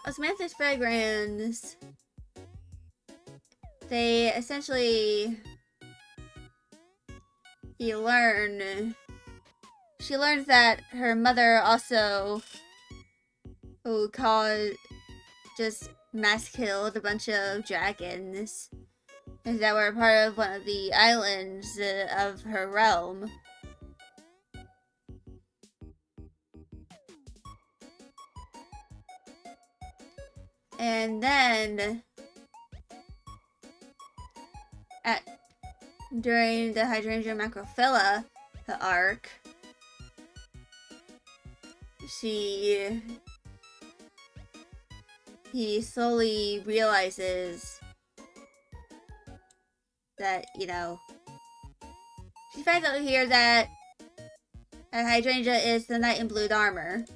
Osmanthus Fragrance, they essentially... She learns that her mother also just mass killed a bunch of dragons that were part of one of the islands of her realm. And then during the Hydrangea Macrophylla arc, he slowly realizes that, you know, she finds out here that Hydrangea is the Knight in Blue Armor.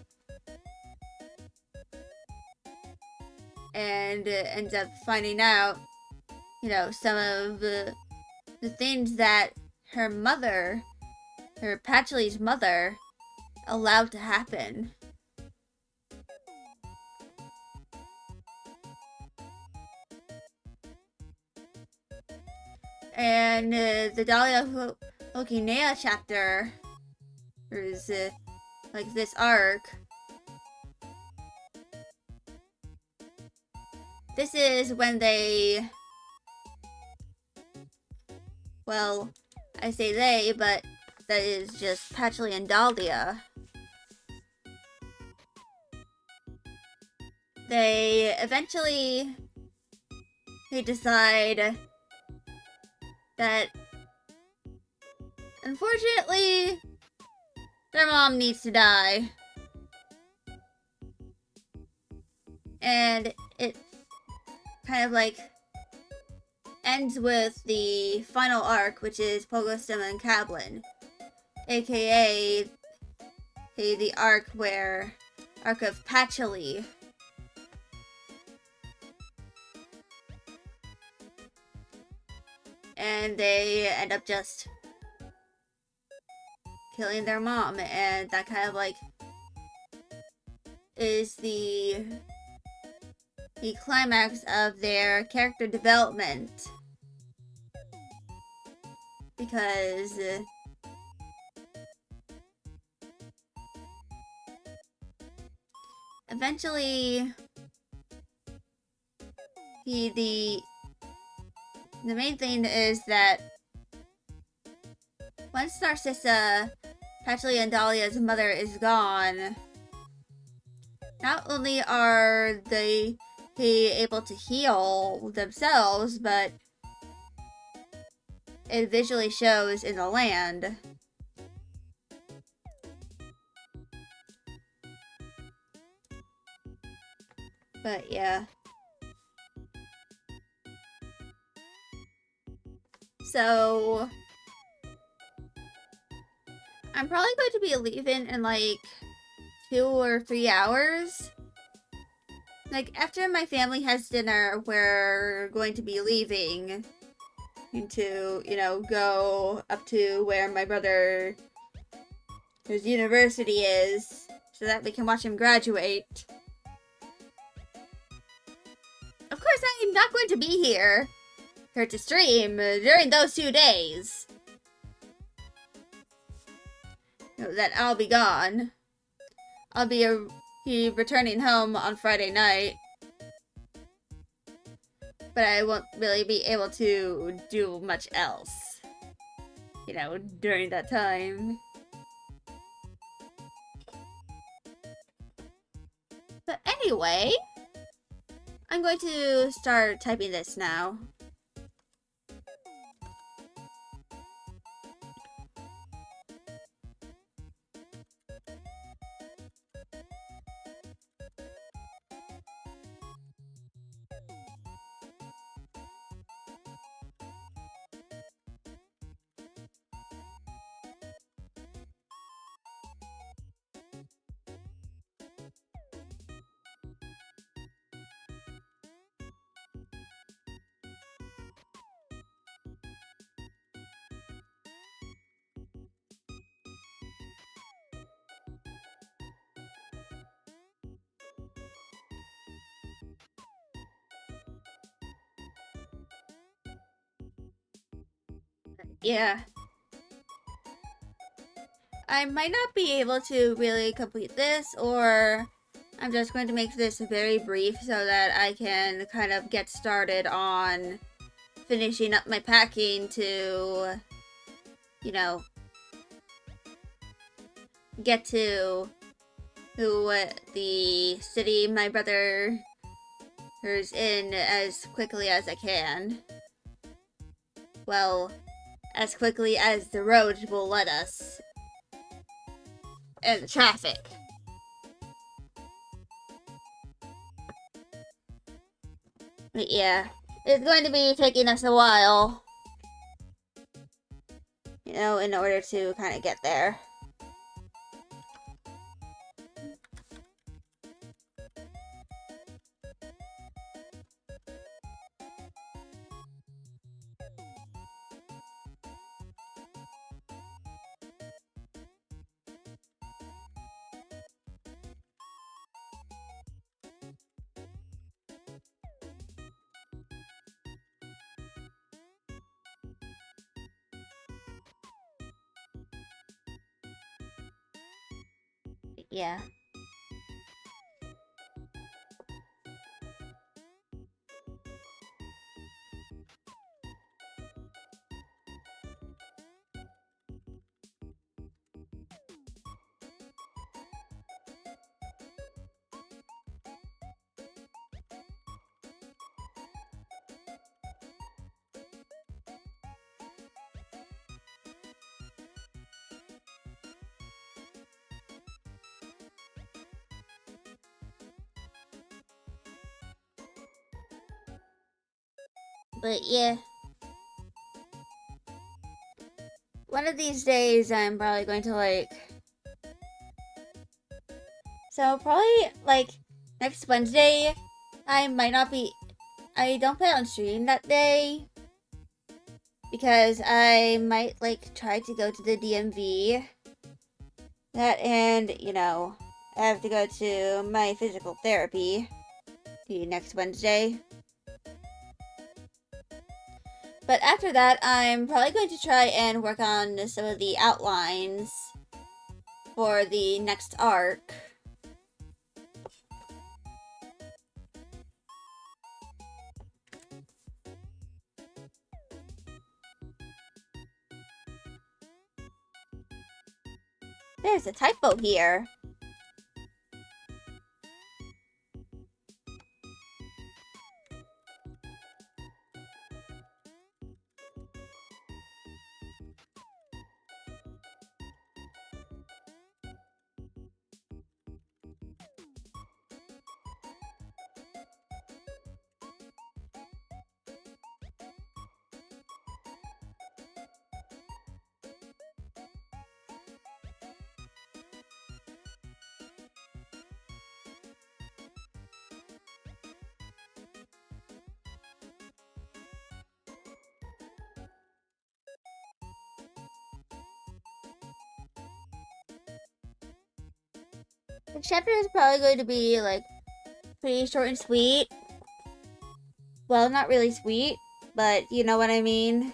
And ends up finding out, you know, some of the things that her mother, her Patchley's mother, allowed to happen. And the Dahlia Hokinea chapter is like this arc. This is when they, well, I say they, but that is just Patchley and Dahlia. They decide that, unfortunately, their mom needs to die. And it kind of like ends with the final arc, which is Pogostem and Cablin, aka the arc of Patchley. And they end up just killing their mom, and that kind of like is the climax of their character development, because eventually the main thing is that once Narcissa, Patchley and Dahlia's mother, is gone, not only are they able to heal themselves, but it visually shows in the land. But yeah. So I'm probably going to be leaving in like 2 or 3 hours. Like, after my family has dinner, we're going to be leaving to, you know, go up to where my brother's university is, so that we can watch him graduate. Of course, I am not going to be here to stream during those 2 days. That I'll be gone. I'll be returning home on Friday night. But I won't really be able to do much else, you know, during that time. But anyway, I'm going to start typing this now. Yeah. I might not be able to really complete this, or I'm just going to make this very brief so that I can kind of get started on finishing up my packing to, you know, get to the city my brother is in as quickly as I can. Well, as quickly as the road will let us. And the traffic. But yeah, it's going to be taking us a while, you know, in order to kind of get there. Yeah. But yeah. One of these days I'm probably going to so probably next Wednesday I might not be, I don't plan on streaming that day because I might try to go to the DMV. That and, you know, I have to go to my physical therapy the next Wednesday. But after that, I'm probably going to try and work on some of the outlines for the next arc. There's a typo here. The chapter is probably going to be pretty short and sweet. Well, not really sweet, but you know what I mean.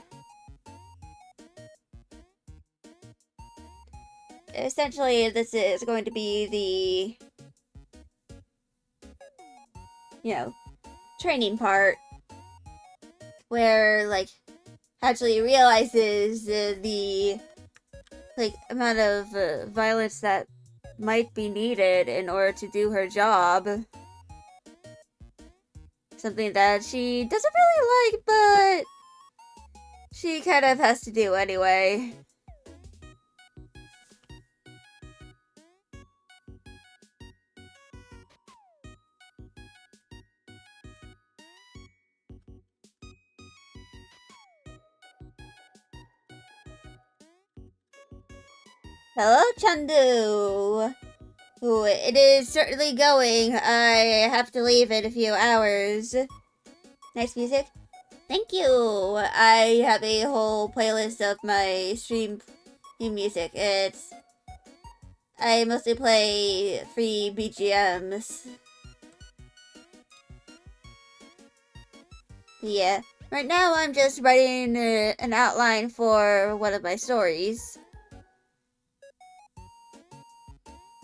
Essentially, this is going to be the, you know, training part where actually realizes the amount of violence that might be needed in order to do her job. Something that she doesn't really like, but she kind of has to do anyway. Hello, Chandu! Ooh, it is certainly going. I have to leave in a few hours. Nice music. Thank you! I have a whole playlist of my stream music. I mostly play free BGMs. Yeah. Right now, I'm just writing an outline for one of my stories.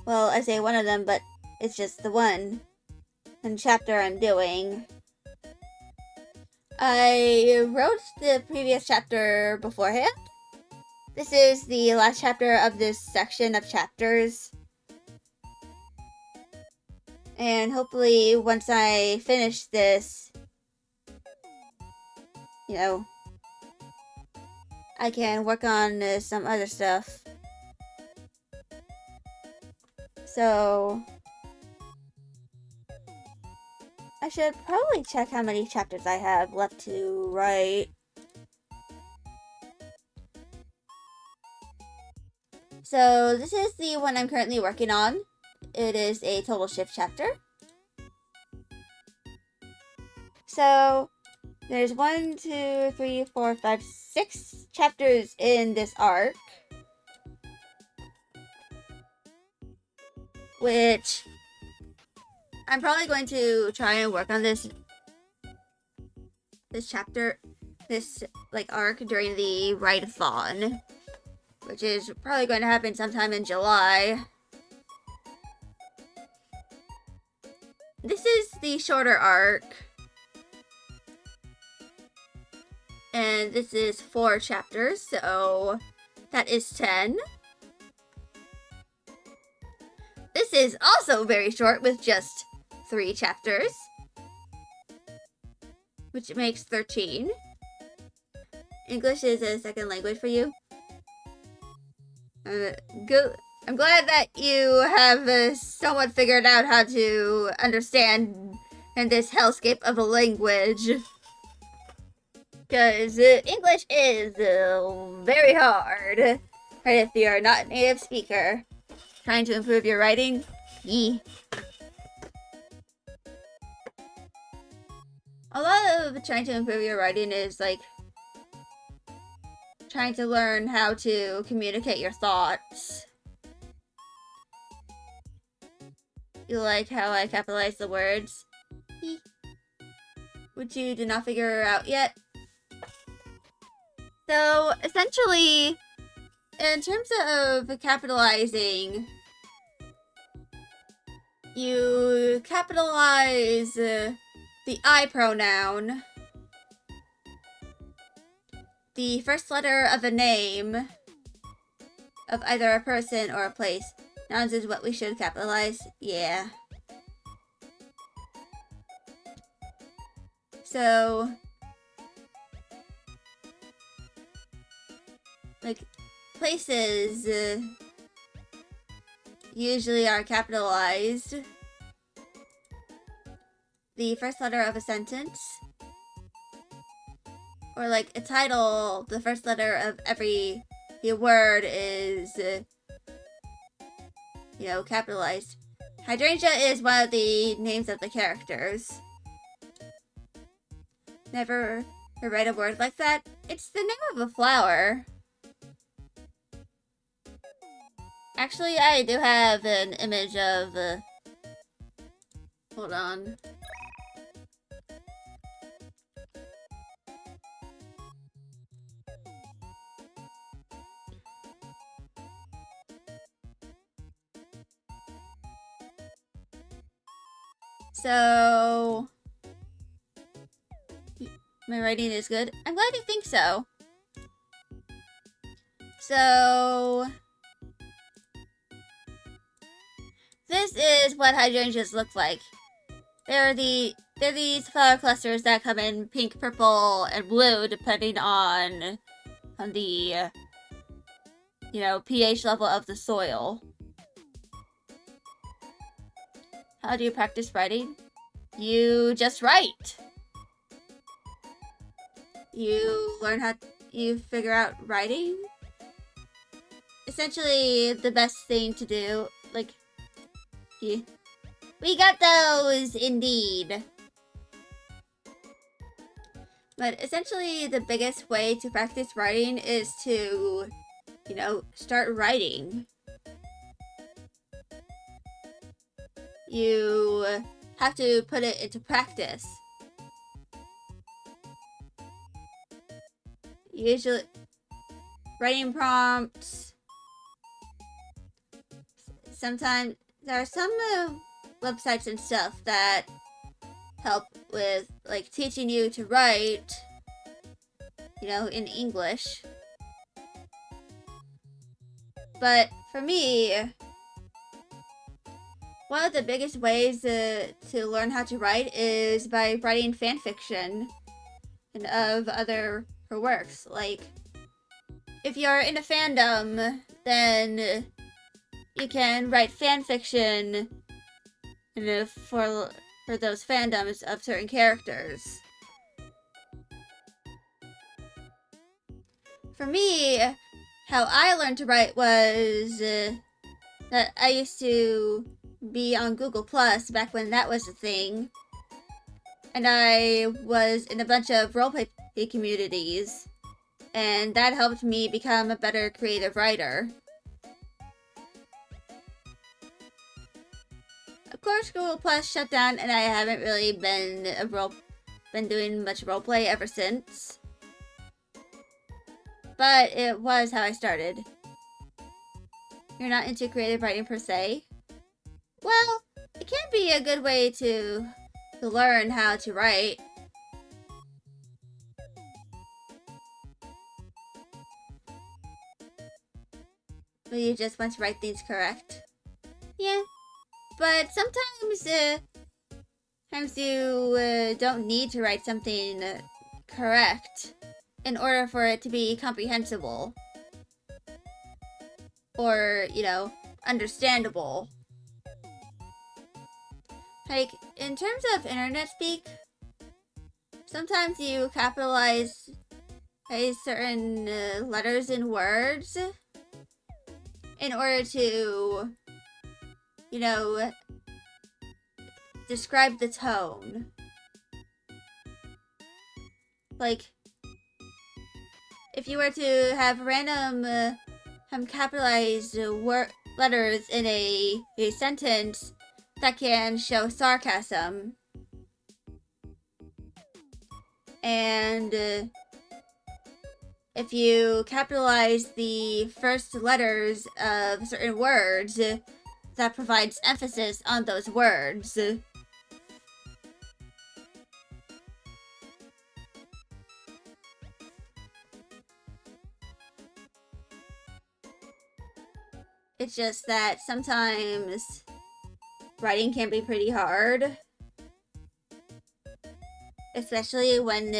Well, I say one of them, but it's just the one and chapter I'm doing. I wrote the previous chapter beforehand. This is the last chapter of this section of chapters. And hopefully, once I finish this, I can work on some other stuff. So, I should probably check how many chapters I have left to write. So, this is the one I'm currently working on. It is a total shift chapter. So, there's 1, 2, 3, 4, 5, 6 chapters in this arc. Which I'm probably going to try and work on this chapter, this arc during the write-a-thon, which is probably going to happen sometime in July. This is the shorter arc. And this is 4 chapters, so that is 10. This is also very short with just 3 chapters, which makes 13. English is a second language for you. I'm glad that you have somewhat figured out how to understand in this hellscape of a language. Because English is very hard. Right, if you're not a native speaker. Trying to improve your writing? Yee. A lot of trying to improve your writing is trying to learn how to communicate your thoughts. You like how I capitalize the words? Yee. Which you do not figure out yet? So, essentially, in terms of capitalizing, you capitalize the I pronoun, the first letter of a name of either a person or a place. Nouns is what we should capitalize. Yeah. So, places usually are capitalized. The first letter of a sentence. Or a title, the first letter of every word is, capitalized. Hydrangea is one of the names of the characters. Never read a word like that? It's the name of a flower. Actually, I do have an image of, hold on. So, my writing is good. I'm glad you think so. So, this is what hydrangeas look like. They're these flower clusters that come in pink, purple, and blue, depending on the pH level of the soil. How do you practice writing? You just write. You learn you figure out writing. Essentially, the best thing to do, we got those, indeed. But essentially, the biggest way to practice writing is to, start writing. You have to put it into practice. usually writing prompts. Sometimes there are some websites and stuff that help with like teaching you to write, you know, in English. But for me, one of the biggest ways to learn how to write is by writing fan fiction and of other works. Like, if you're in a fandom, then you can write fan fiction for those fandoms of certain characters. For me, how I learned to write was that I used to be on Google Plus back when that was a thing. And I was in a bunch of roleplay communities. And that helped me become a better creative writer. Of course, Google Plus shut down, and I haven't really been doing much roleplay ever since. But it was how I started. You're not into creative writing per se? Well, it can be a good way to learn how to write. But you just want to write things correct. Yeah. But sometimes you don't need to write something correct in order for it to be comprehensible. Or, you know, understandable. Like, in terms of internet speak, sometimes you capitalize certain letters in words in order to, you know, describe the tone. Like, if you were to have random capitalized letters in a sentence that can show sarcasm, and if you capitalize the first letters of certain words, that provides emphasis on those words. It's just that sometimes writing can be pretty hard. Especially when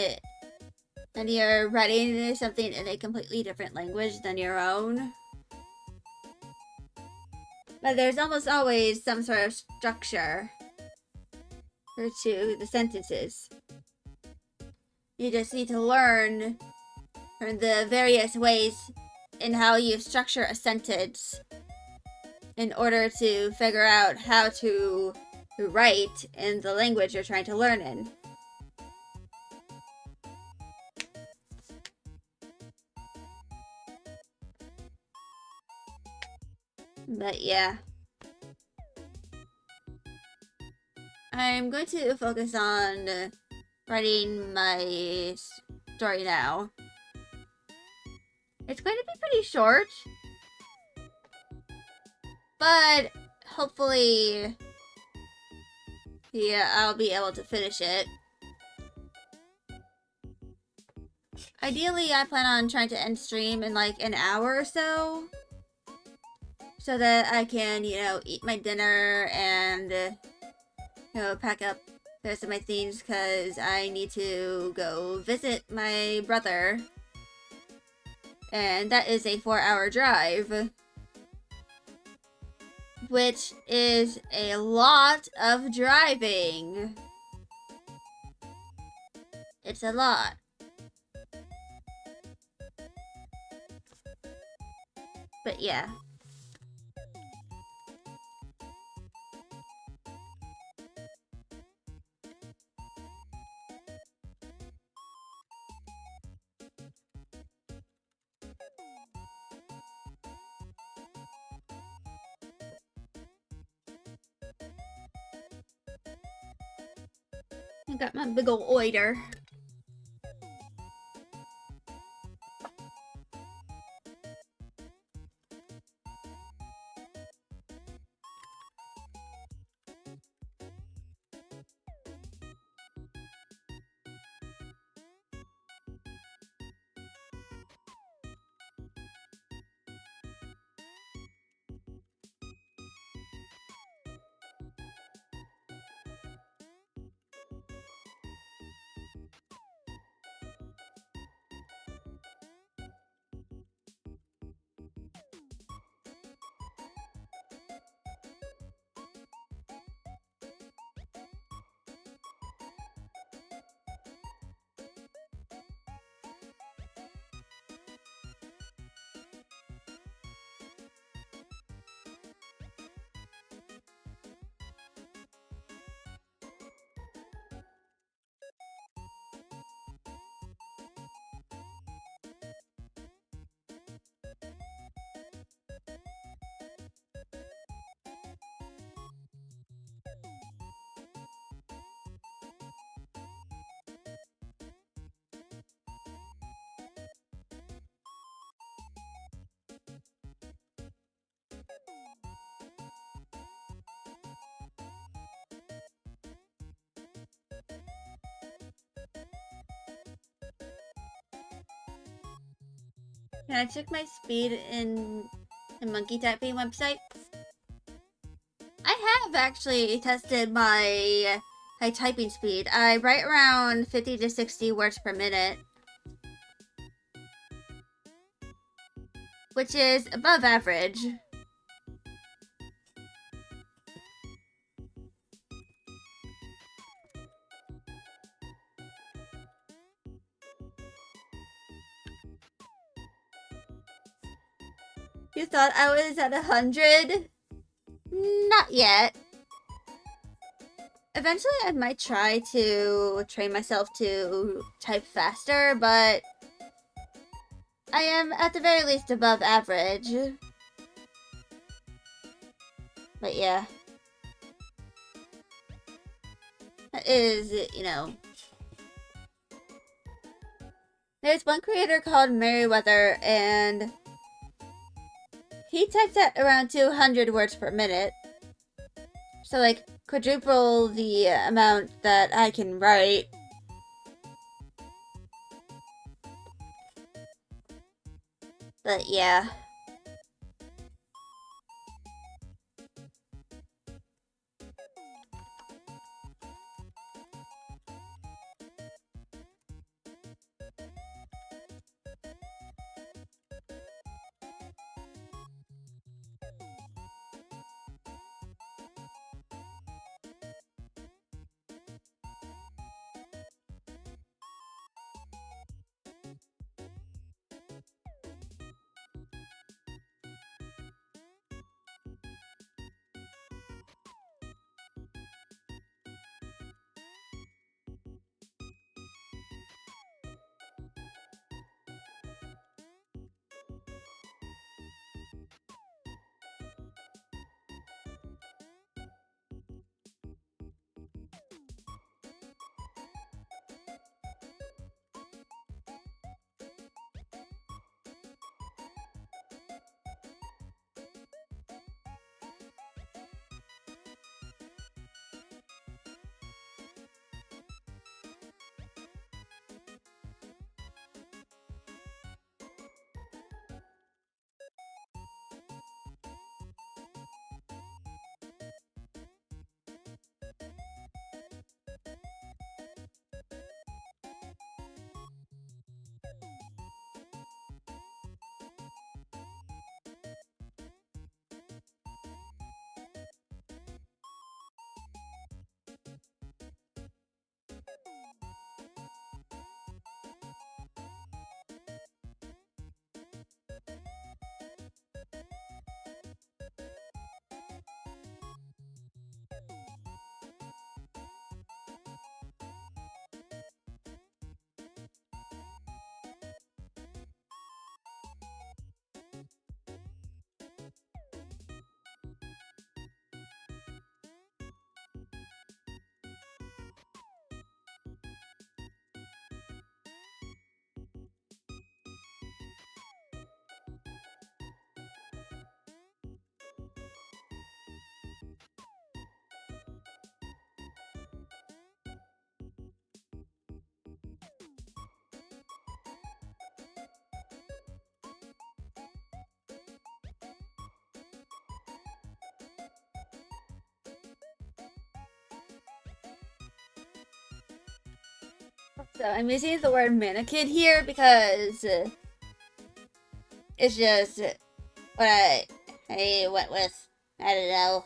you're writing something in a completely different language than your own. But there's almost always some sort of structure to the sentences. You just need to learn the various ways in how you structure a sentence in order to figure out how to write in the language you're trying to learn in. But yeah. I'm going to focus on writing my story now. It's going to be pretty short, but hopefully, yeah, I'll be able to finish it. Ideally, I plan on trying to end stream in like an hour or so that I can, you know, eat my dinner and, you know, pack up the rest of my things because I need to go visit my brother. And that is a 4-hour drive, which is a lot of driving. It's a lot. But yeah. I got my big ol' oiter. Can I check my speed in the monkey typing website? I have actually tested my typing speed. I write around 50 to 60 words per minute, which is above average. You thought I was at 100? Not yet. Eventually I might try to train myself to type faster, but I am at the very least above average. But yeah. That is, you know. There's one creator called Merryweather, and he types at around 200 words per minute. So, like, quadruple the amount that I can write. But yeah. So I'm using the word mannequin here because it's just what I went with. I don't know.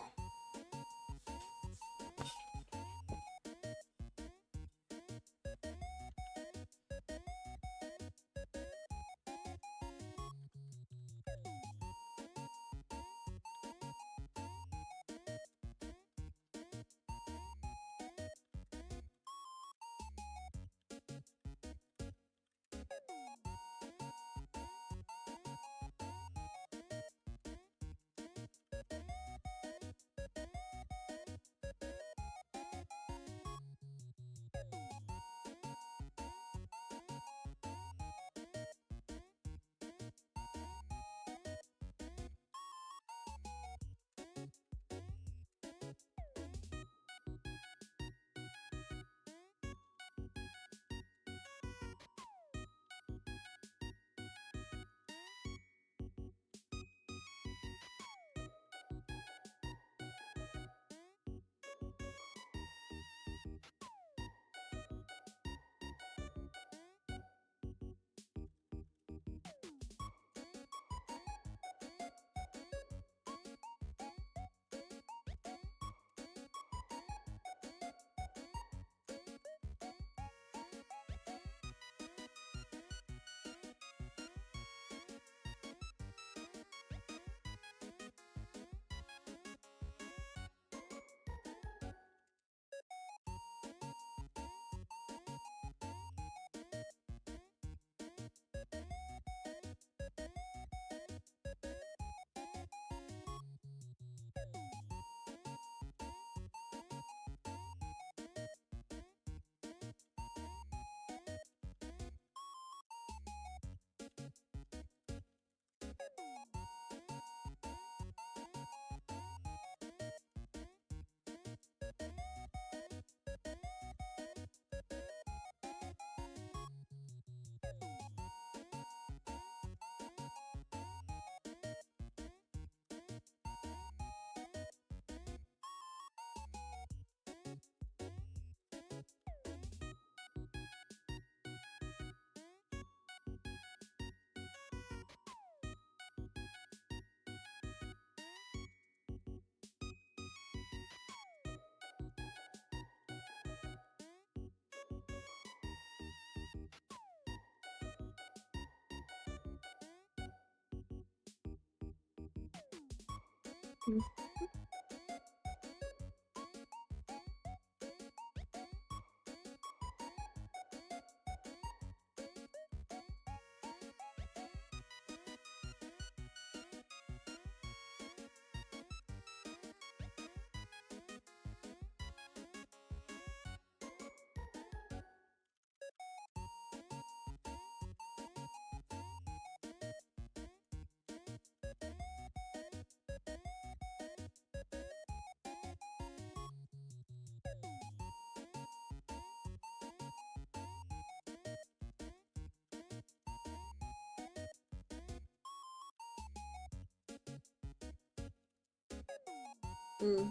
Mm.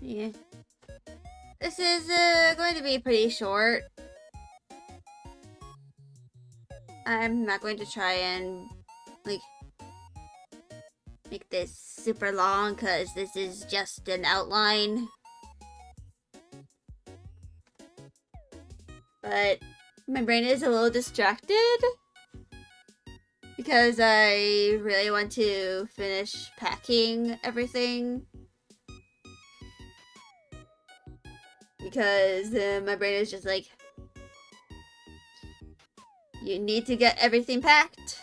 Yeah. This is going to be pretty short. I'm not going to try and like make this super long because this is just an outline. But my brain is a little distracted because I really want to finish packing everything. Because my brain is just like, you need to get everything packed.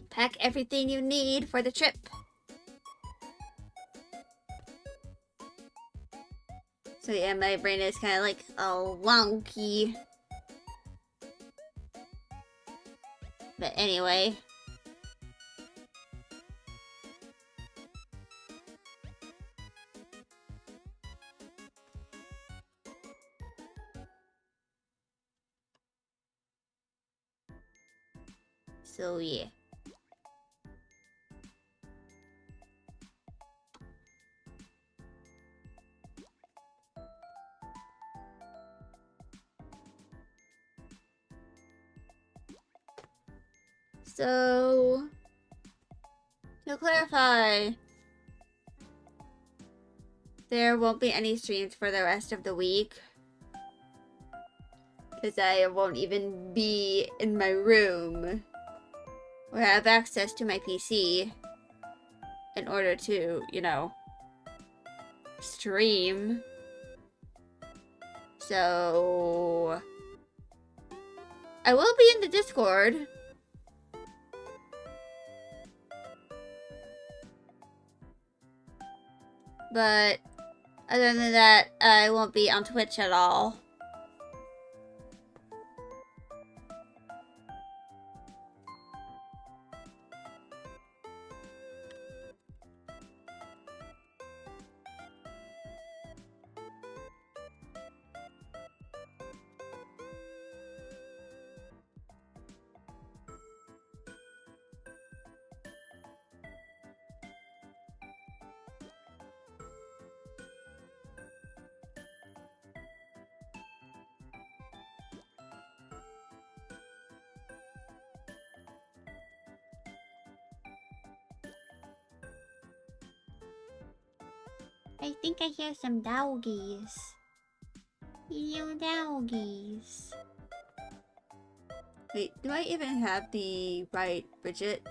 Pack everything you need for the trip. So yeah, my brain is kind of like all wonky. But anyway. So yeah. So, to clarify, there won't be any streams for the rest of the week. Because I won't even be in my room where I have access to my PC in order to, you know, stream. So, I will be in the Discord. But other than that, I won't be on Twitch at all. I think I hear some doggies. Hello, doggies. Wait, do I even have the right Bridget?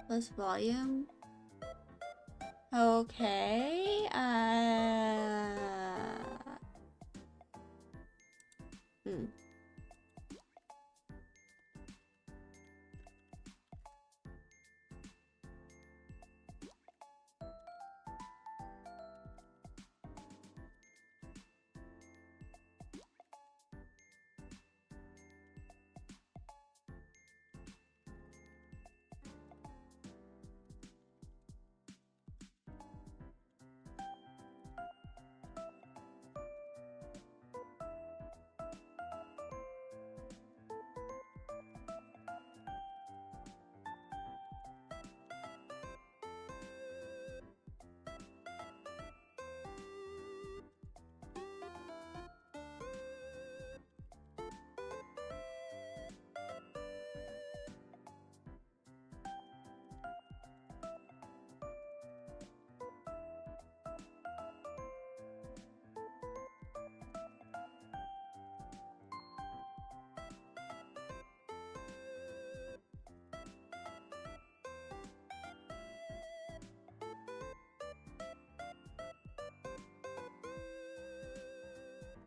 Plus volume? Okay,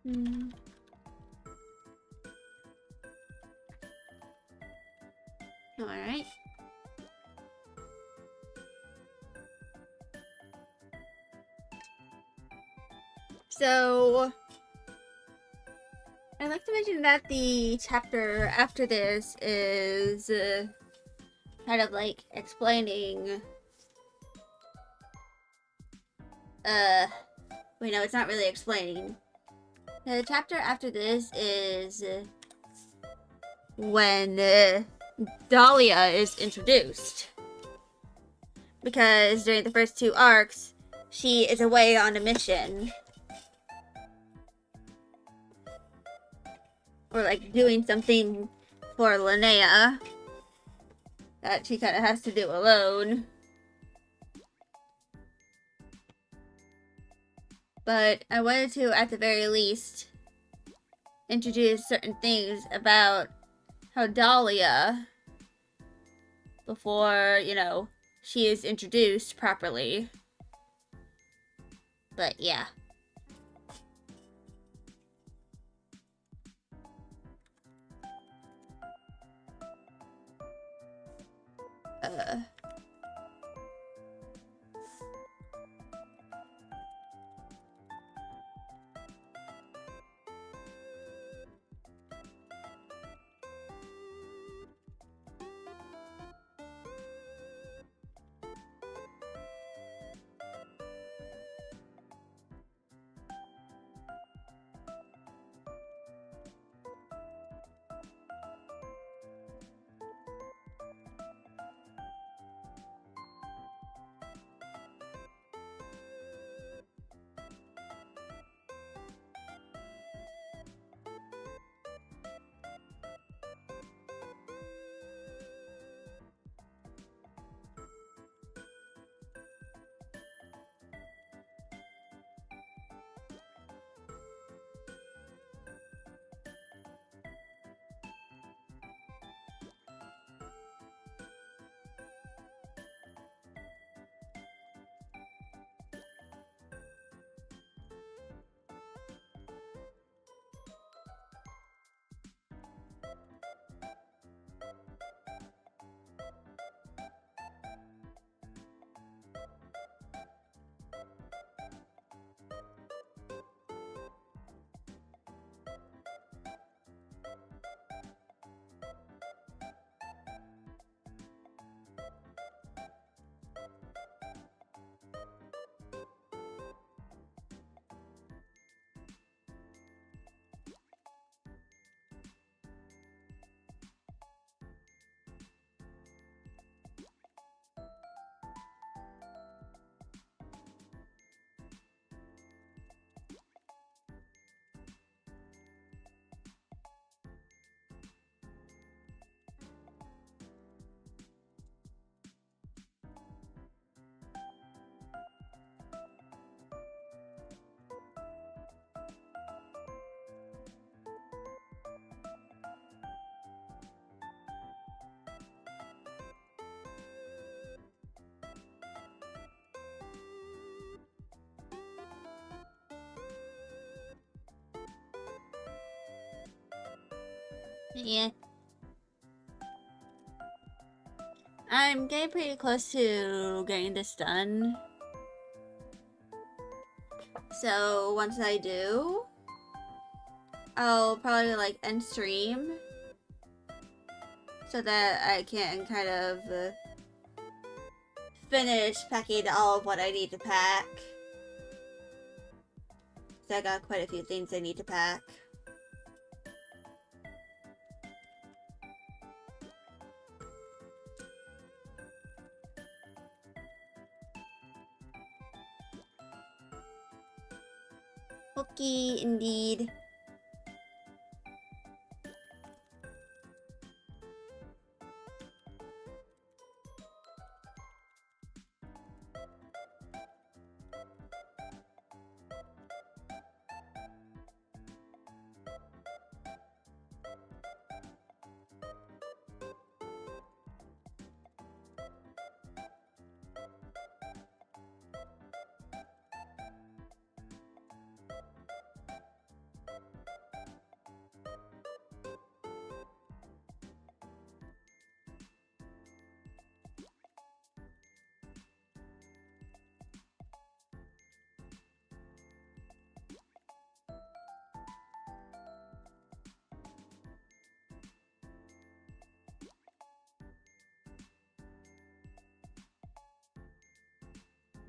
Hmm. Alright. So, I'd like to mention that the chapter after this is kind of like explaining. Wait, no, it's not really explaining. The chapter after this is when Dahlia is introduced. Because during the first two arcs, she is away on a mission. Or like doing something for Linnea that she kind of has to do alone. But I wanted to, at the very least, introduce certain things about how Dahlia, before, you know, she is introduced properly. But yeah. Yeah. I'm getting pretty close to getting this done. So once I do, I'll probably like end stream so that I can kind of finish packing all of what I need to pack. So I got quite a few things I need to pack. Okay, indeed.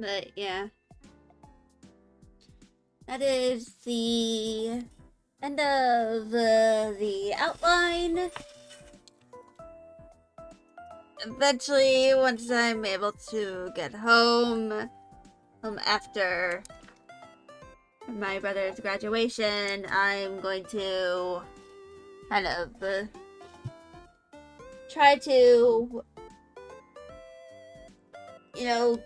But yeah. That is the end of the outline. Eventually, once I'm able to get home after my brother's graduation, I'm going to kind of try to, you know,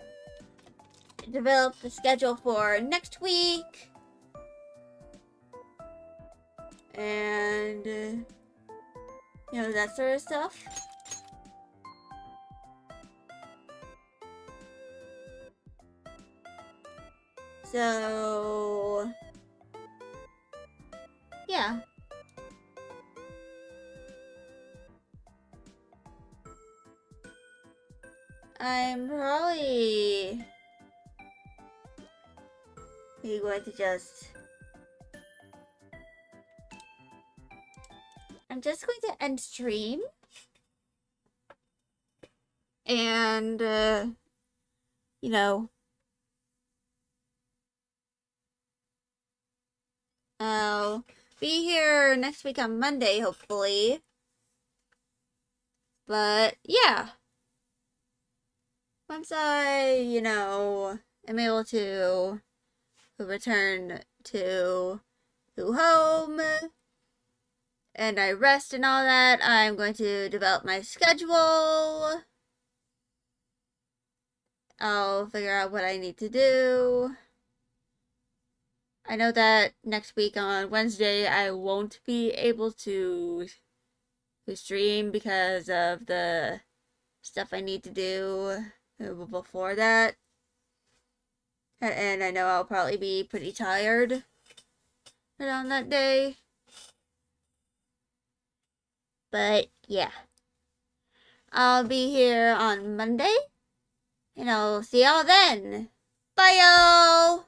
develop the schedule for next week. And, you know, that sort of stuff. So, yeah. I'm probably going to just... I'm just going to end stream. And, you know, I'll be here next week on Monday, hopefully. But, yeah. Once I, you know, am able to return to home and I rest and all that, I'm going to develop my schedule. I'll figure out what I need to do. I know that next week on Wednesday I won't be able to stream because of the stuff I need to do before that. And I know I'll probably be pretty tired on that day. But yeah. I'll be here on Monday. And I'll see y'all then. Bye, y'all!